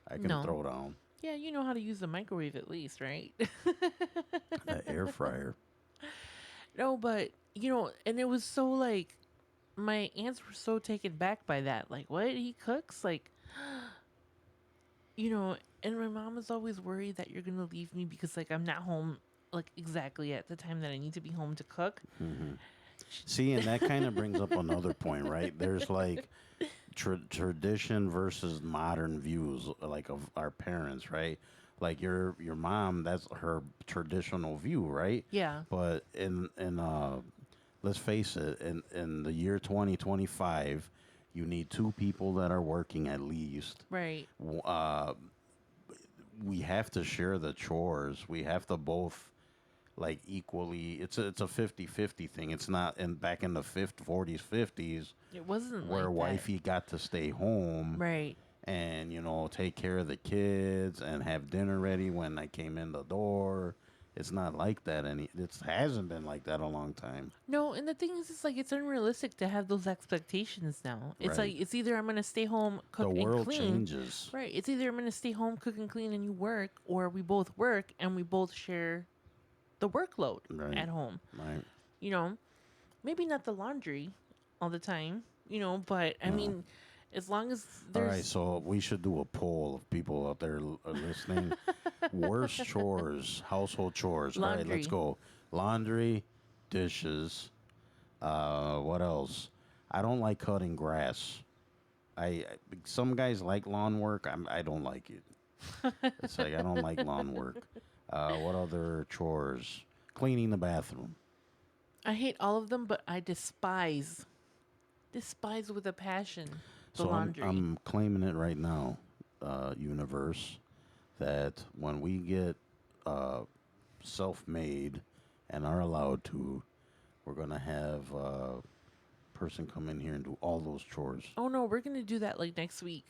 Speaker 2: I can
Speaker 3: No.
Speaker 2: throw down
Speaker 3: yeah, you know how to use the microwave at least, right?
Speaker 2: the air fryer.
Speaker 3: No, but, and it was so like, my aunts were so taken back by that. Like, what? He cooks? Like, and my mom was always worried that you're going to leave me because, like, I'm not home, like, exactly at the time that I need to be home to cook.
Speaker 2: See, and that kind of brings up another point, right? There's like tradition versus modern views, like of our parents, right? Like your mom, that's her traditional view, right?
Speaker 3: Yeah.
Speaker 2: But in let's face it, in the year 2025, you need 2 people that are working at least.
Speaker 3: Right.
Speaker 2: We have to share the chores. We have to both like equally. It's a 50-50 thing. It's not back in the 40s, 50s
Speaker 3: It wasn't
Speaker 2: where
Speaker 3: like
Speaker 2: wifey got to stay home
Speaker 3: that. Right.
Speaker 2: and take care of the kids and have dinner ready when I came in the door. It's not like that it hasn't been like that a long time.
Speaker 3: No, and the thing is, it's like it's unrealistic to have those expectations now. It's
Speaker 2: Right.
Speaker 3: like it's either I'm gonna stay home,
Speaker 2: The
Speaker 3: cook and
Speaker 2: world
Speaker 3: clean,
Speaker 2: changes.
Speaker 3: right? It's either I'm gonna stay home, cook and clean, and you work, or we both work and we both share the workload
Speaker 2: Right.
Speaker 3: at home.
Speaker 2: Right.
Speaker 3: You know, maybe not the laundry all the time. You know, but I
Speaker 2: No.
Speaker 3: mean, as long as
Speaker 2: All right,
Speaker 3: there's
Speaker 2: so we should do a poll of people out there listening. Worst chores, household chores. All right, let's
Speaker 3: laundry,
Speaker 2: go. Laundry, dishes. What else? I don't like cutting grass. Some guys like lawn work. I don't like it. It's like I don't like lawn work. What other chores? Cleaning the bathroom.
Speaker 3: I hate all of them, but I despise with a passion the
Speaker 2: So I'm
Speaker 3: laundry.
Speaker 2: I'm claiming it right now, universe, that when we get uh, self-made and are allowed to, we're gonna have a person come in here and do all those chores.
Speaker 3: Oh no, we're gonna do that like next week.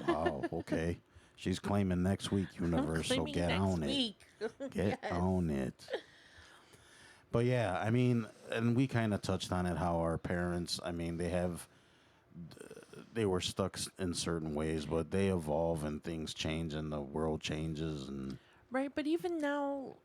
Speaker 2: Wow. Okay. She's claiming next week,
Speaker 3: I'm
Speaker 2: universe. So
Speaker 3: claiming
Speaker 2: get
Speaker 3: next
Speaker 2: on it.
Speaker 3: week.
Speaker 2: Get
Speaker 3: Yes.
Speaker 2: on it. But yeah, I mean, and we kind of touched on it how our parents, I mean, they were stuck in certain ways, but they evolve and things change and the world changes and
Speaker 3: Right, but even now,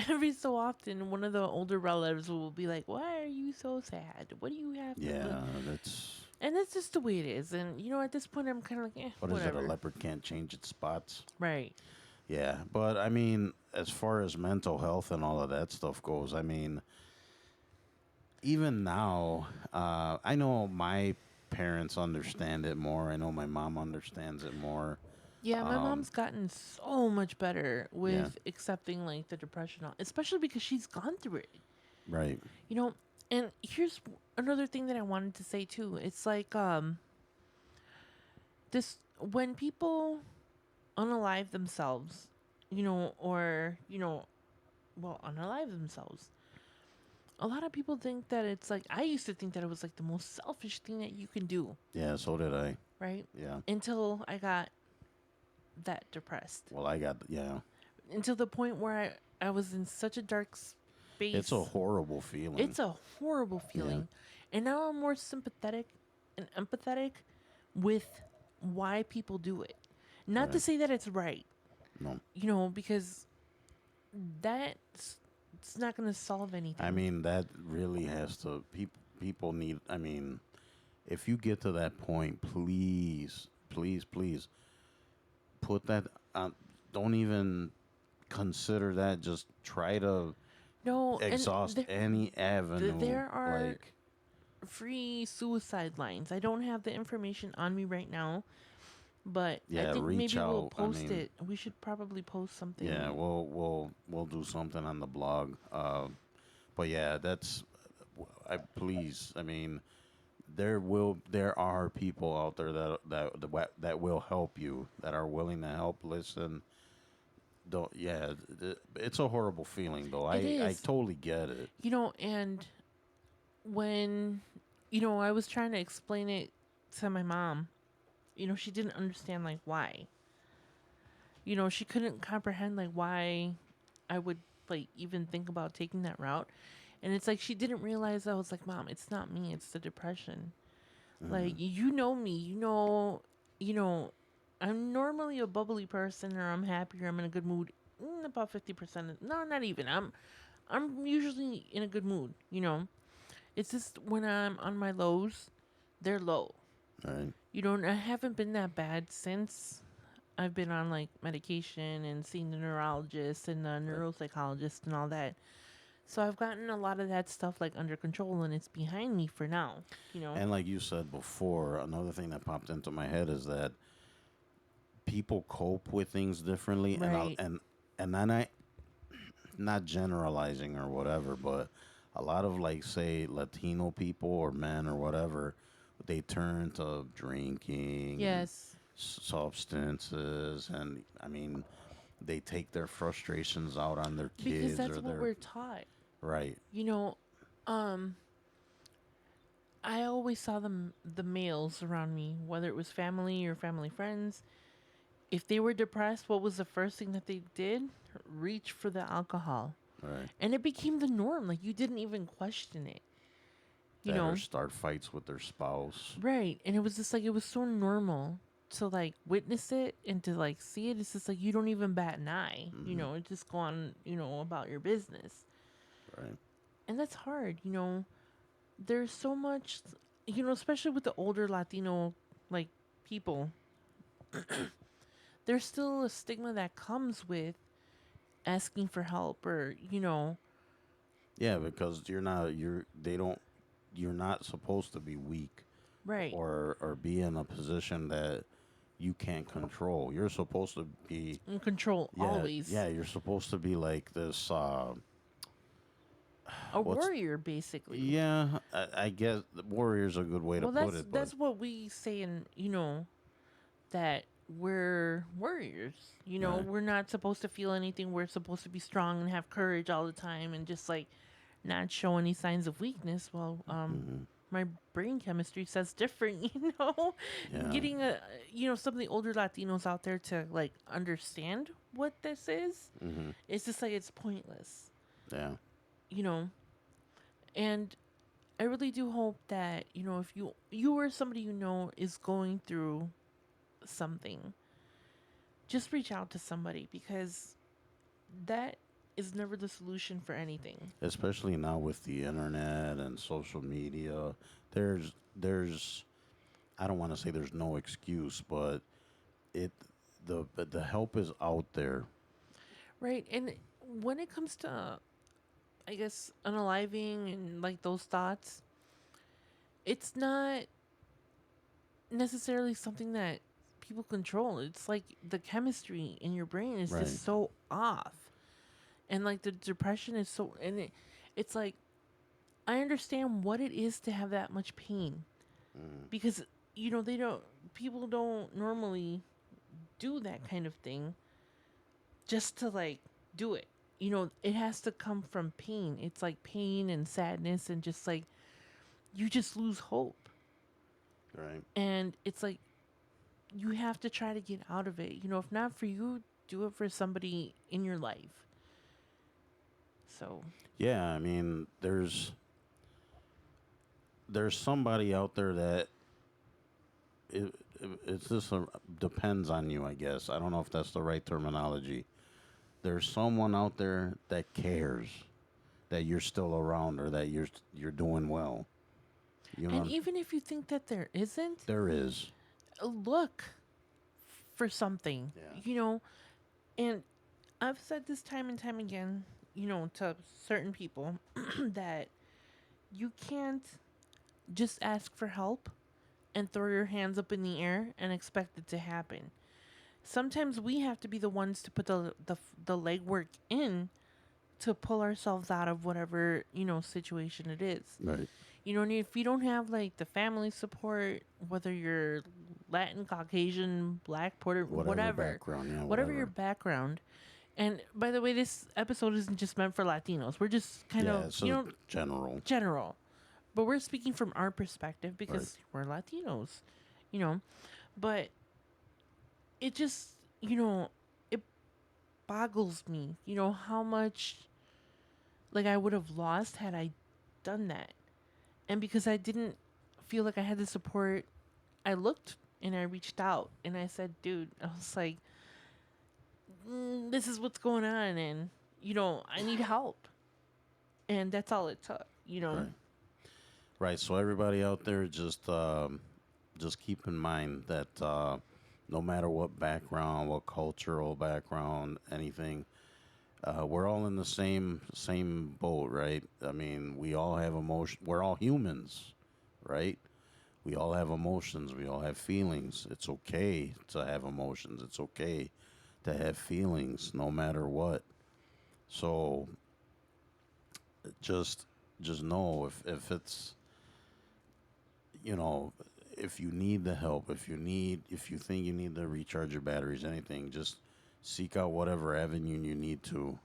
Speaker 3: every so often, one of the older relatives will be like, "Why are you so sad? What do you have to?"
Speaker 2: yeah, that's
Speaker 3: And that's just the way it is. And at this point, I'm kind of like,
Speaker 2: what is it? A
Speaker 3: whatever.
Speaker 2: leopard can't change its spots.
Speaker 3: Right.
Speaker 2: Yeah, but I mean, as far as mental health and all of that stuff goes, I mean, even now, I know my parents understand it more. I know my mom understands it more.
Speaker 3: Yeah, my
Speaker 2: Um,
Speaker 3: mom's gotten so much better
Speaker 2: yeah,
Speaker 3: with accepting like the depression, especially because she's gone through it.
Speaker 2: right.
Speaker 3: You know, and here's another thing that I wanted to say too. It's like this when people unalive themselves, or unalive themselves. A lot of people think that it's like I used to think that it was like the most selfish thing that you can do,
Speaker 2: Yeah, so did I.
Speaker 3: right?
Speaker 2: Yeah.
Speaker 3: Until I got that depressed.
Speaker 2: Well, yeah.
Speaker 3: Until the point where I was in such a dark
Speaker 2: It's
Speaker 3: space.
Speaker 2: a horrible feeling.
Speaker 3: It's a horrible
Speaker 2: Yeah.
Speaker 3: feeling. And now I'm more sympathetic and empathetic with why people do it. Not to
Speaker 2: Right.
Speaker 3: say that it's right,
Speaker 2: No.
Speaker 3: because that's it's not going to solve
Speaker 2: I
Speaker 3: anything.
Speaker 2: mean, that really has to. People need. I mean, if you get to that point, please, please, please, put that. Don't even consider that. Just try to
Speaker 3: No, and
Speaker 2: exhaust any avenue.
Speaker 3: there are
Speaker 2: Like,
Speaker 3: free suicide lines. I don't have the information on me right now, but I
Speaker 2: yeah,
Speaker 3: think
Speaker 2: reach
Speaker 3: maybe we'll
Speaker 2: out. I
Speaker 3: post
Speaker 2: mean,
Speaker 3: it. We should probably post
Speaker 2: yeah,
Speaker 3: something.
Speaker 2: we'll do something on the blog. But yeah, that's. I please. I mean, there are people out there that will help you, that are willing to help, listen. Don't Yeah, it's a horrible feeling though.
Speaker 3: It
Speaker 2: I
Speaker 3: is,
Speaker 2: totally get it.
Speaker 3: and when I was trying to explain it to my mom, she didn't understand like why. She couldn't comprehend like why I would like even think about taking that route. And it's like she didn't realize I was like, "Mom, it's not me, it's the depression." Like you know me, you know I'm normally a bubbly person, or I'm happy, or I'm in a good mood. About 50%. No, not even. I'm usually in a good mood. It's just when I'm on my lows, they're low.
Speaker 2: Right.
Speaker 3: And I haven't been that bad since I've been on like medication and seeing the neurologist and the
Speaker 2: Right.
Speaker 3: neuropsychologist and all that. So I've gotten a lot of that stuff like under control, and it's behind me for now.
Speaker 2: And like you said before, another thing that popped into my head is that people cope with things differently,
Speaker 3: Right.
Speaker 2: and then I not generalizing or whatever, but a lot of, like, say, Latino people or men or whatever, they turn to drinking and
Speaker 3: Yes.
Speaker 2: substances, and I mean, they take their frustrations out on their
Speaker 3: Because
Speaker 2: kids
Speaker 3: that's
Speaker 2: or
Speaker 3: what
Speaker 2: their
Speaker 3: we're taught.
Speaker 2: right.
Speaker 3: You know, um I always saw the males around me, whether it was family or family friends, if they were depressed, what was the first thing that they did? Reach for the alcohol.
Speaker 2: Right.
Speaker 3: And it became the norm. Like, you didn't even question it. You
Speaker 2: That or
Speaker 3: know?
Speaker 2: start fights with their spouse.
Speaker 3: Right. And it was just like, it was so normal to like witness it and to like see it. It's just like, you don't even bat an eye. You know, it just go on, about your business.
Speaker 2: Right.
Speaker 3: And that's hard. There's so much, especially with the older Latino like people, there's still a stigma that comes with asking for help or,
Speaker 2: Yeah, because you're not supposed to be weak
Speaker 3: right.
Speaker 2: or be in a position that you can't control. You're supposed to be
Speaker 3: In control
Speaker 2: yeah,
Speaker 3: always.
Speaker 2: yeah, you're supposed to be like this
Speaker 3: A
Speaker 2: what's
Speaker 3: warrior, basically.
Speaker 2: yeah, I guess the warrior's a good way to
Speaker 3: Well,
Speaker 2: put
Speaker 3: that's
Speaker 2: it, but
Speaker 3: that's what we say in, that we're warriors.
Speaker 2: right.
Speaker 3: We're not supposed to feel anything. We're supposed to be strong and have courage all the time and just like not show any signs of weakness. Well, my brain chemistry says different,
Speaker 2: Yeah.
Speaker 3: Getting some of the older Latinos out there to like understand what this is, it's just like it's pointless,
Speaker 2: Yeah.
Speaker 3: you know. And I really do hope that, if you or somebody is going through something, just reach out to somebody because that is never the solution for anything.
Speaker 2: Especially now with the internet and social media, there's I don't want to say there's no excuse, but it the help is out there.
Speaker 3: Right. And when it comes to, I guess, unaliving and like those thoughts, it's not necessarily something that people control. It's like the chemistry in your brain is
Speaker 2: Right.
Speaker 3: just so off. And like the depression is so, and it's like, I understand what it is to have that much pain because, they don't, people don't normally do that kind of thing just to like do it. It has to come from pain. It's like pain and sadness and just like you just lose hope.
Speaker 2: Right.
Speaker 3: And it's like you have to try to get out of it. If not for you, do it for somebody in your life. So,
Speaker 2: Yeah, I mean, there's somebody out there that it's just depends on you, I guess. I don't know if that's the right terminology. There's someone out there that cares that you're still around or that you're doing well. You
Speaker 3: and
Speaker 2: know,
Speaker 3: even if you think that there isn't,
Speaker 2: there is.
Speaker 3: look for something,
Speaker 2: Yeah.
Speaker 3: And I've said this time and time again, to certain people that you can't just ask for help and throw your hands up in the air and expect it to happen. Sometimes we have to be the ones to put the legwork in to pull ourselves out of whatever, situation it is.
Speaker 2: Right.
Speaker 3: And if you don't have like the family support, whether you're Latin, Caucasian, Black, Puerto, whatever,
Speaker 2: background, yeah,
Speaker 3: whatever your background. And by the way, this episode isn't just meant for Latinos. We're just kind
Speaker 2: Yeah,
Speaker 3: of,
Speaker 2: it's a general.
Speaker 3: general. But we're speaking from our perspective because we're Latinos, you know. But it just, it boggles me, how much like I would have lost had I done that. And because I didn't feel like I had the support, I looked and I reached out and I said, dude, I was like, this is what's going on and, I need help. And that's all it took.
Speaker 2: Right. Right. So everybody out there, just keep in mind that no matter what background, what cultural background, anything, we're all in the same boat, right? I mean, we all have emotion. We're all humans, right? We all have emotions. We all have feelings. It's okay to have emotions. It's okay to have feelings, no matter what. So just just know if it's you know, if you need the help, if you think you need to recharge your batteries, anything, just seek out whatever avenue you need to.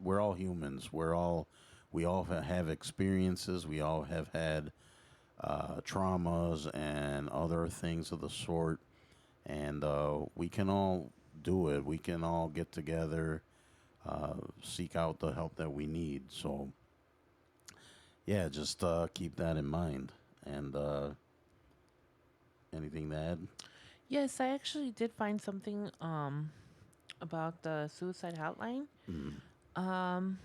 Speaker 2: We're all humans. We all have experiences. We all have had traumas and other things of the sort. and we can all do it. We can all get together, seek out the help that we need. So, yeah, just keep that in mind. And anything to add?
Speaker 3: Yes, I actually did find something about the suicide hotline.
Speaker 2: Mm.
Speaker 3: Um,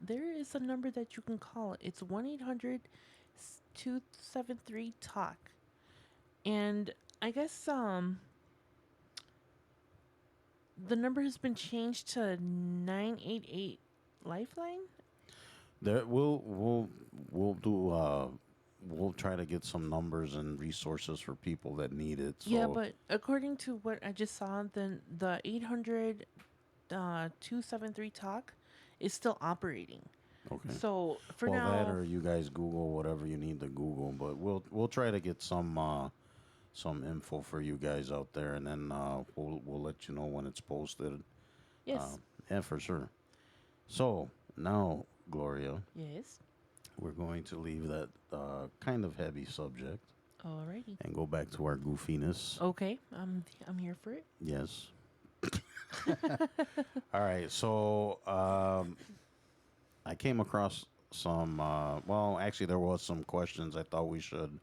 Speaker 3: there is a number that you can call. It's 1-800 273 talk. And I guess the number has been changed to 988 Lifeline.
Speaker 2: There, we'll do. We'll try to get some numbers and resources for people that need it.
Speaker 3: Yeah,
Speaker 2: So
Speaker 3: but according to what I just saw, then the 800 273 talk is still operating.
Speaker 2: okay.
Speaker 3: So for
Speaker 2: Well, that
Speaker 3: now,
Speaker 2: or you guys Google whatever you need to Google, but we'll try to get some info for you guys out there, and then we'll let you know when it's posted.
Speaker 3: yes,
Speaker 2: Yeah, for sure. So now, Gloria,
Speaker 3: yes,
Speaker 2: we're going to leave that kind of heavy subject
Speaker 3: alrighty,
Speaker 2: and go back to our goofiness.
Speaker 3: okay, I'm here for it.
Speaker 2: Yes. All right. So I came across some. Well, actually, there was some questions I thought we should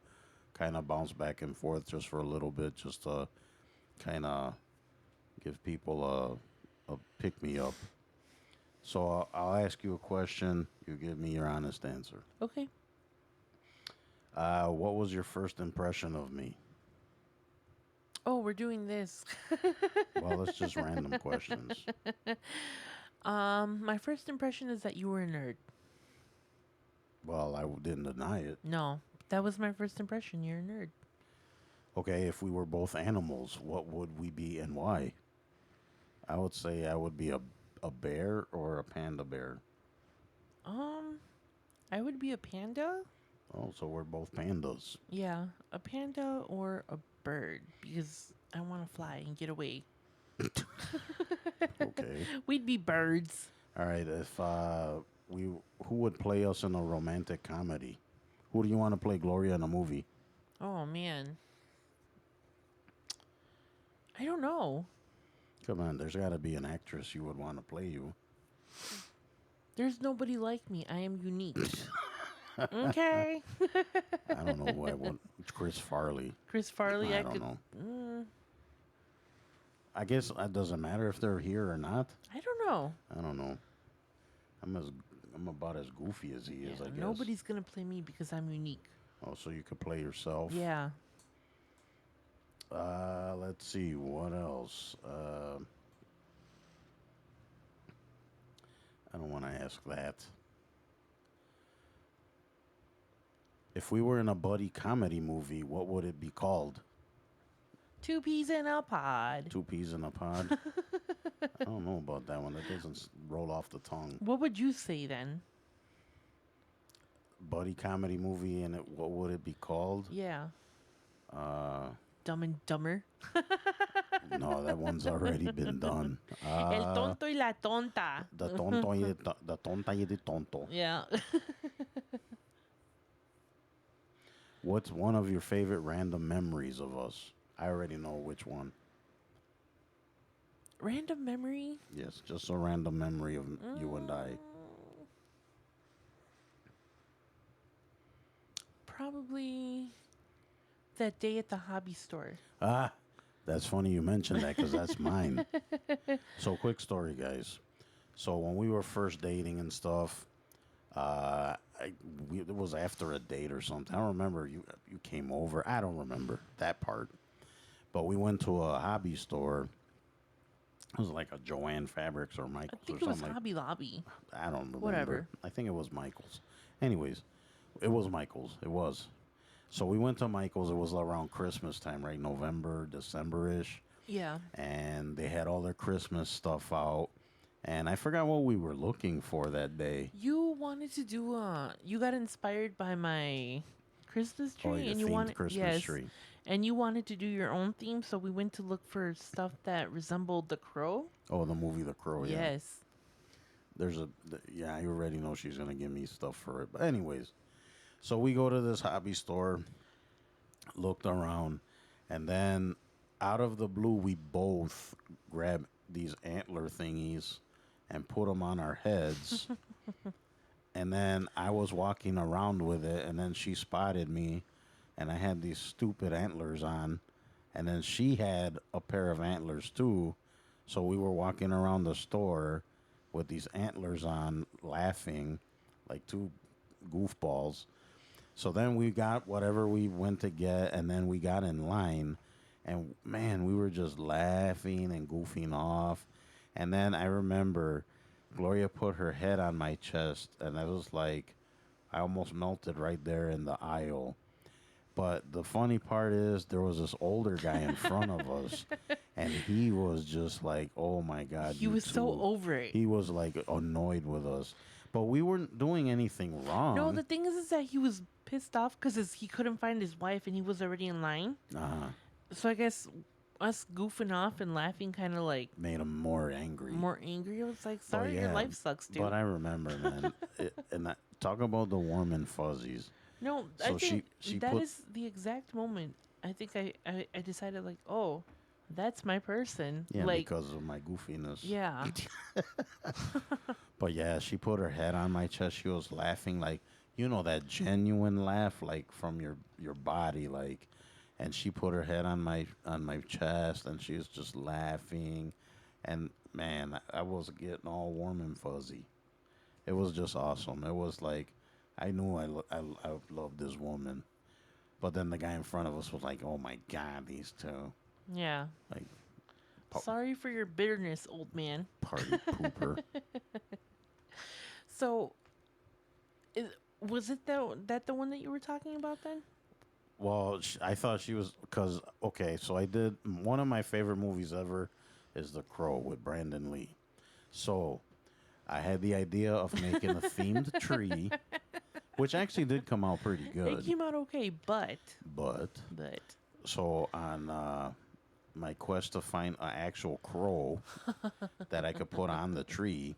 Speaker 2: kind of bounce back and forth just for a little bit, just to kind of give people a pick me up. So I'll ask you a question. You give me your honest answer.
Speaker 3: Okay.
Speaker 2: What was your first impression of me?
Speaker 3: Oh, we're doing this.
Speaker 2: Well, it's just random questions.
Speaker 3: My first impression is that you were a nerd.
Speaker 2: Well, didn't deny it.
Speaker 3: No, that was my first impression. You're a nerd.
Speaker 2: Okay, if we were both animals, what would we be and why? I would say I would be a bear or a panda bear.
Speaker 3: Um, I would be a panda.
Speaker 2: Oh, so we're both pandas.
Speaker 3: Yeah, a panda or a bird because I want to fly and get away.
Speaker 2: Okay.
Speaker 3: We'd be birds.
Speaker 2: All right. If we, who would play us in a romantic comedy? Who do you want to play Gloria in a movie?
Speaker 3: Oh man, I don't know.
Speaker 2: Come on, there's got to be an actress you would want to play you.
Speaker 3: There's nobody like me. I am unique. Okay.
Speaker 2: I don't know who I want. Chris Farley.
Speaker 3: Chris Farley,
Speaker 2: I
Speaker 3: I
Speaker 2: don't
Speaker 3: could.
Speaker 2: know.
Speaker 3: Mm,
Speaker 2: I guess it doesn't matter if they're here or not.
Speaker 3: I don't know.
Speaker 2: I don't know. I'm as I'm about as goofy as he is,
Speaker 3: Yeah,
Speaker 2: I guess.
Speaker 3: nobody's gonna play me because I'm unique.
Speaker 2: Oh, so you could play yourself.
Speaker 3: Yeah.
Speaker 2: Let's see what else. I don't want to ask that. If we were in a buddy comedy movie, what would it be called?
Speaker 3: Two peas in a pod.
Speaker 2: Two peas in a pod? I don't know about that one. That doesn't roll off the tongue.
Speaker 3: What would you say then?
Speaker 2: Buddy comedy movie, and what would it be called?
Speaker 3: Yeah.
Speaker 2: Uh,
Speaker 3: Dumb and Dumber.
Speaker 2: no, that one's already been done.
Speaker 3: El tonto y la tonta.
Speaker 2: The tonto y the tonta y the tonto.
Speaker 3: Yeah.
Speaker 2: What's one of your favorite random memories of us? I already know which one.
Speaker 3: Random memory.
Speaker 2: Yes, just a random memory of you and I.
Speaker 3: Probably that day at the hobby store.
Speaker 2: Ah, that's funny you mentioned that because that's mine. So, quick story, guys. So, when we were first dating and stuff, it was after a date or something. I don't remember. You came over. I don't remember that part. But we went to a hobby store. It was like a Joanne Fabrics or
Speaker 3: I
Speaker 2: Michaels or
Speaker 3: think it was
Speaker 2: something.
Speaker 3: Hobby Lobby.
Speaker 2: I don't remember.
Speaker 3: Whatever.
Speaker 2: I think it was Michaels. Anyways, it was Michaels. It was. So we went to Michaels. It was around Christmas time, right? November, December-ish.
Speaker 3: Yeah.
Speaker 2: And they had all their Christmas stuff out. And I forgot what we were looking for that day.
Speaker 3: You wanted to do you got inspired by my Christmas tree
Speaker 2: Oh, your
Speaker 3: and you
Speaker 2: themed
Speaker 3: wanted
Speaker 2: Christmas tree.
Speaker 3: And you wanted to do your own theme, so we went to look for stuff that resembled the crow.
Speaker 2: Oh, the movie The Crow, yeah.
Speaker 3: Yes.
Speaker 2: Yeah, I already know she's going to give me stuff for it. But anyways, so we go to this hobby store, looked around, and then out of the blue, we both grabbed these antler thingies and put them on our heads. And then I was walking around with it, and then she spotted me, and I had these stupid antlers on. And then she had a pair of antlers too. So we were walking around the store with these antlers on, laughing like two goofballs. So then we got whatever we went to get, and then we got in line. And man, we were just laughing and goofing off. And then I remember Gloria put her head on my chest, and I was like, I almost melted right there in the aisle. But the funny part is, there was this older guy in front of us, and he was just like, "Oh my God,
Speaker 3: He
Speaker 2: you
Speaker 3: was so
Speaker 2: two."
Speaker 3: over it.
Speaker 2: He was like annoyed with us, but we weren't doing anything wrong.
Speaker 3: No, the thing is that he was pissed off because he couldn't find his wife and he was already in line.
Speaker 2: uh,
Speaker 3: So I guess us goofing off and laughing kind of like
Speaker 2: made him more angry.
Speaker 3: more angry. I was like,
Speaker 2: But
Speaker 3: sorry, your life sucks, dude.
Speaker 2: But I remember, man, talk about the warm and fuzzies.
Speaker 3: No,
Speaker 2: So
Speaker 3: I think
Speaker 2: she
Speaker 3: that
Speaker 2: put-
Speaker 3: is the exact moment. I think I decided like, oh, that's my person.
Speaker 2: Yeah,
Speaker 3: like,
Speaker 2: because of my goofiness.
Speaker 3: yeah.
Speaker 2: But yeah, she put her head on my chest. She was laughing like, that genuine laugh, like from your body, like. And she put her head on my chest, and she was just laughing, and man, I was getting all warm and fuzzy. It was just awesome. It was like, I knew I loved this woman, but then the guy in front of us was like, oh my God, these two,
Speaker 3: Yeah.
Speaker 2: like,
Speaker 3: Sorry for your bitterness, old man.
Speaker 2: party pooper.
Speaker 3: So, was it that the one that you were talking about then?
Speaker 2: Well, I thought she was, because, okay, so I did, one of my favorite movies ever is The Crow with Brandon Lee. So I had the idea of making a themed tree, which actually did come out pretty
Speaker 3: It
Speaker 2: good.
Speaker 3: came out okay, but
Speaker 2: But, so on my quest to find an actual crow that I could put on the tree,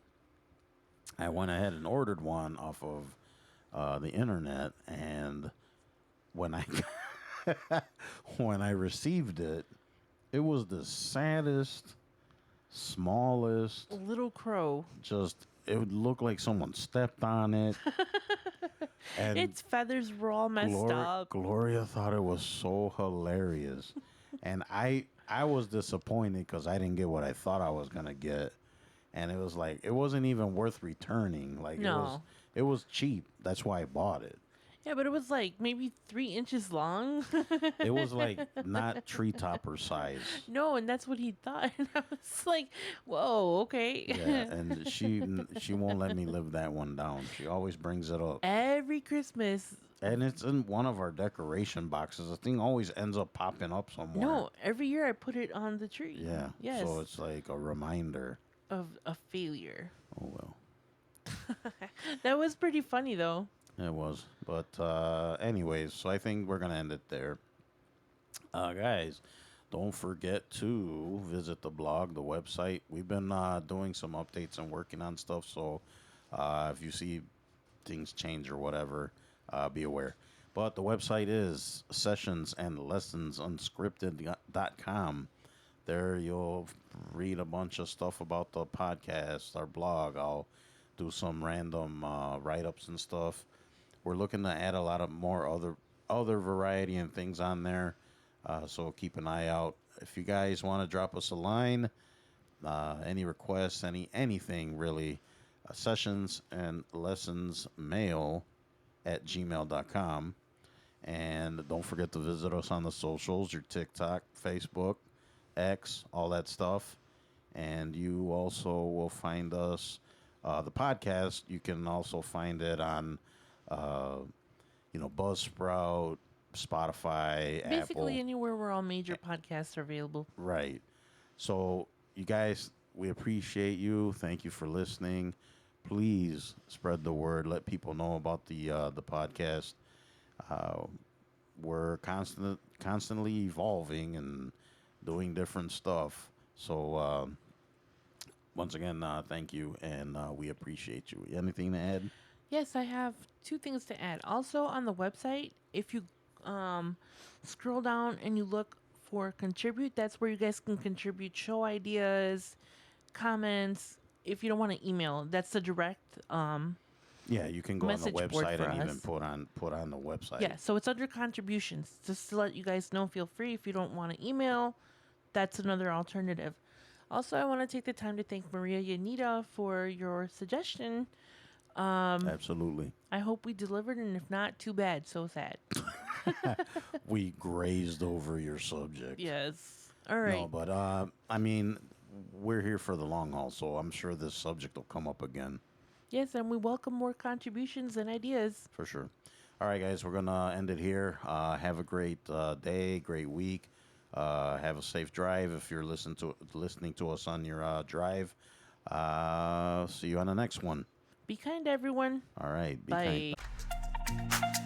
Speaker 2: I went ahead and ordered one off of the internet, and when I when I received it, it was the saddest, smallest,
Speaker 3: little crow.
Speaker 2: just it would look like someone stepped on it. And
Speaker 3: Its feathers were all messed up.
Speaker 2: Gloria thought it was so hilarious, and I was disappointed because I didn't get what I thought I was gonna get, and it was like it wasn't even worth returning. Like
Speaker 3: No.
Speaker 2: it was cheap. That's why I bought it.
Speaker 3: Yeah, but it was like maybe 3 inches long.
Speaker 2: It was like not tree topper size.
Speaker 3: No, and that's what he thought. And I was like, whoa, okay.
Speaker 2: Yeah, and she won't let me live that one down. She always brings it up.
Speaker 3: Every Christmas.
Speaker 2: And it's in one of our decoration boxes. The thing always ends up popping up somewhere.
Speaker 3: No, every year I put it on the tree.
Speaker 2: Yeah.
Speaker 3: Yes.
Speaker 2: So it's like a reminder.
Speaker 3: Of a failure.
Speaker 2: Oh, well.
Speaker 3: That was pretty funny, though.
Speaker 2: It was. But anyways, so I think we're going to end it there. Guys, don't forget to visit the blog, the website. We've been doing some updates and working on stuff. So if you see things change or whatever, be aware. But the website is sessionsandlessonsunscripted.com. There you'll read a bunch of stuff about the podcast, our blog. I'll do some random write-ups and stuff. We're looking to add a lot of more other variety and things on there. So keep an eye out. If you guys want to drop us a line, any requests, anything really, sessions and lessons mail at gmail.com. And don't forget to visit us on the socials, your TikTok, Facebook, X, all that stuff. And you also will find us, the podcast, you can also find it on, Buzzsprout, Spotify,
Speaker 3: Basically,
Speaker 2: Apple.
Speaker 3: anywhere where all major podcasts are available.
Speaker 2: Right. So, you guys, we appreciate you. Thank you for listening. Please spread the word. Let people know about the podcast. We're constantly evolving and doing different stuff. So, once again, thank you, and we appreciate you. Anything to add?
Speaker 3: Yes, I have 2 things to add. Also, on the website, if you scroll down and you look for contribute. That's where you guys can contribute show ideas, comments. If you don't want to email, that's the direct
Speaker 2: Yeah, you can go on the
Speaker 3: message board
Speaker 2: website
Speaker 3: for
Speaker 2: and even
Speaker 3: us.
Speaker 2: put on the website.
Speaker 3: Yeah, so it's under contributions. Just to let you guys know, feel free. If you don't want to email, that's another alternative. Also, I want to take the time to thank Maria Yanita for your suggestion.
Speaker 2: Absolutely.
Speaker 3: I hope we delivered, and if not, too bad. So sad.
Speaker 2: We grazed over your subject.
Speaker 3: Yes. All right.
Speaker 2: No, but I mean, we're here for the long haul, so I'm sure this subject will come up again
Speaker 3: Yes, and we welcome more contributions and ideas.
Speaker 2: for sure. All right, guys, we're gonna end it here. Have a great day, great week. Have a safe drive if you're listening to us on your drive. See you on the next one.
Speaker 3: Be kind, everyone.
Speaker 2: All right, be
Speaker 3: Bye.
Speaker 2: kind.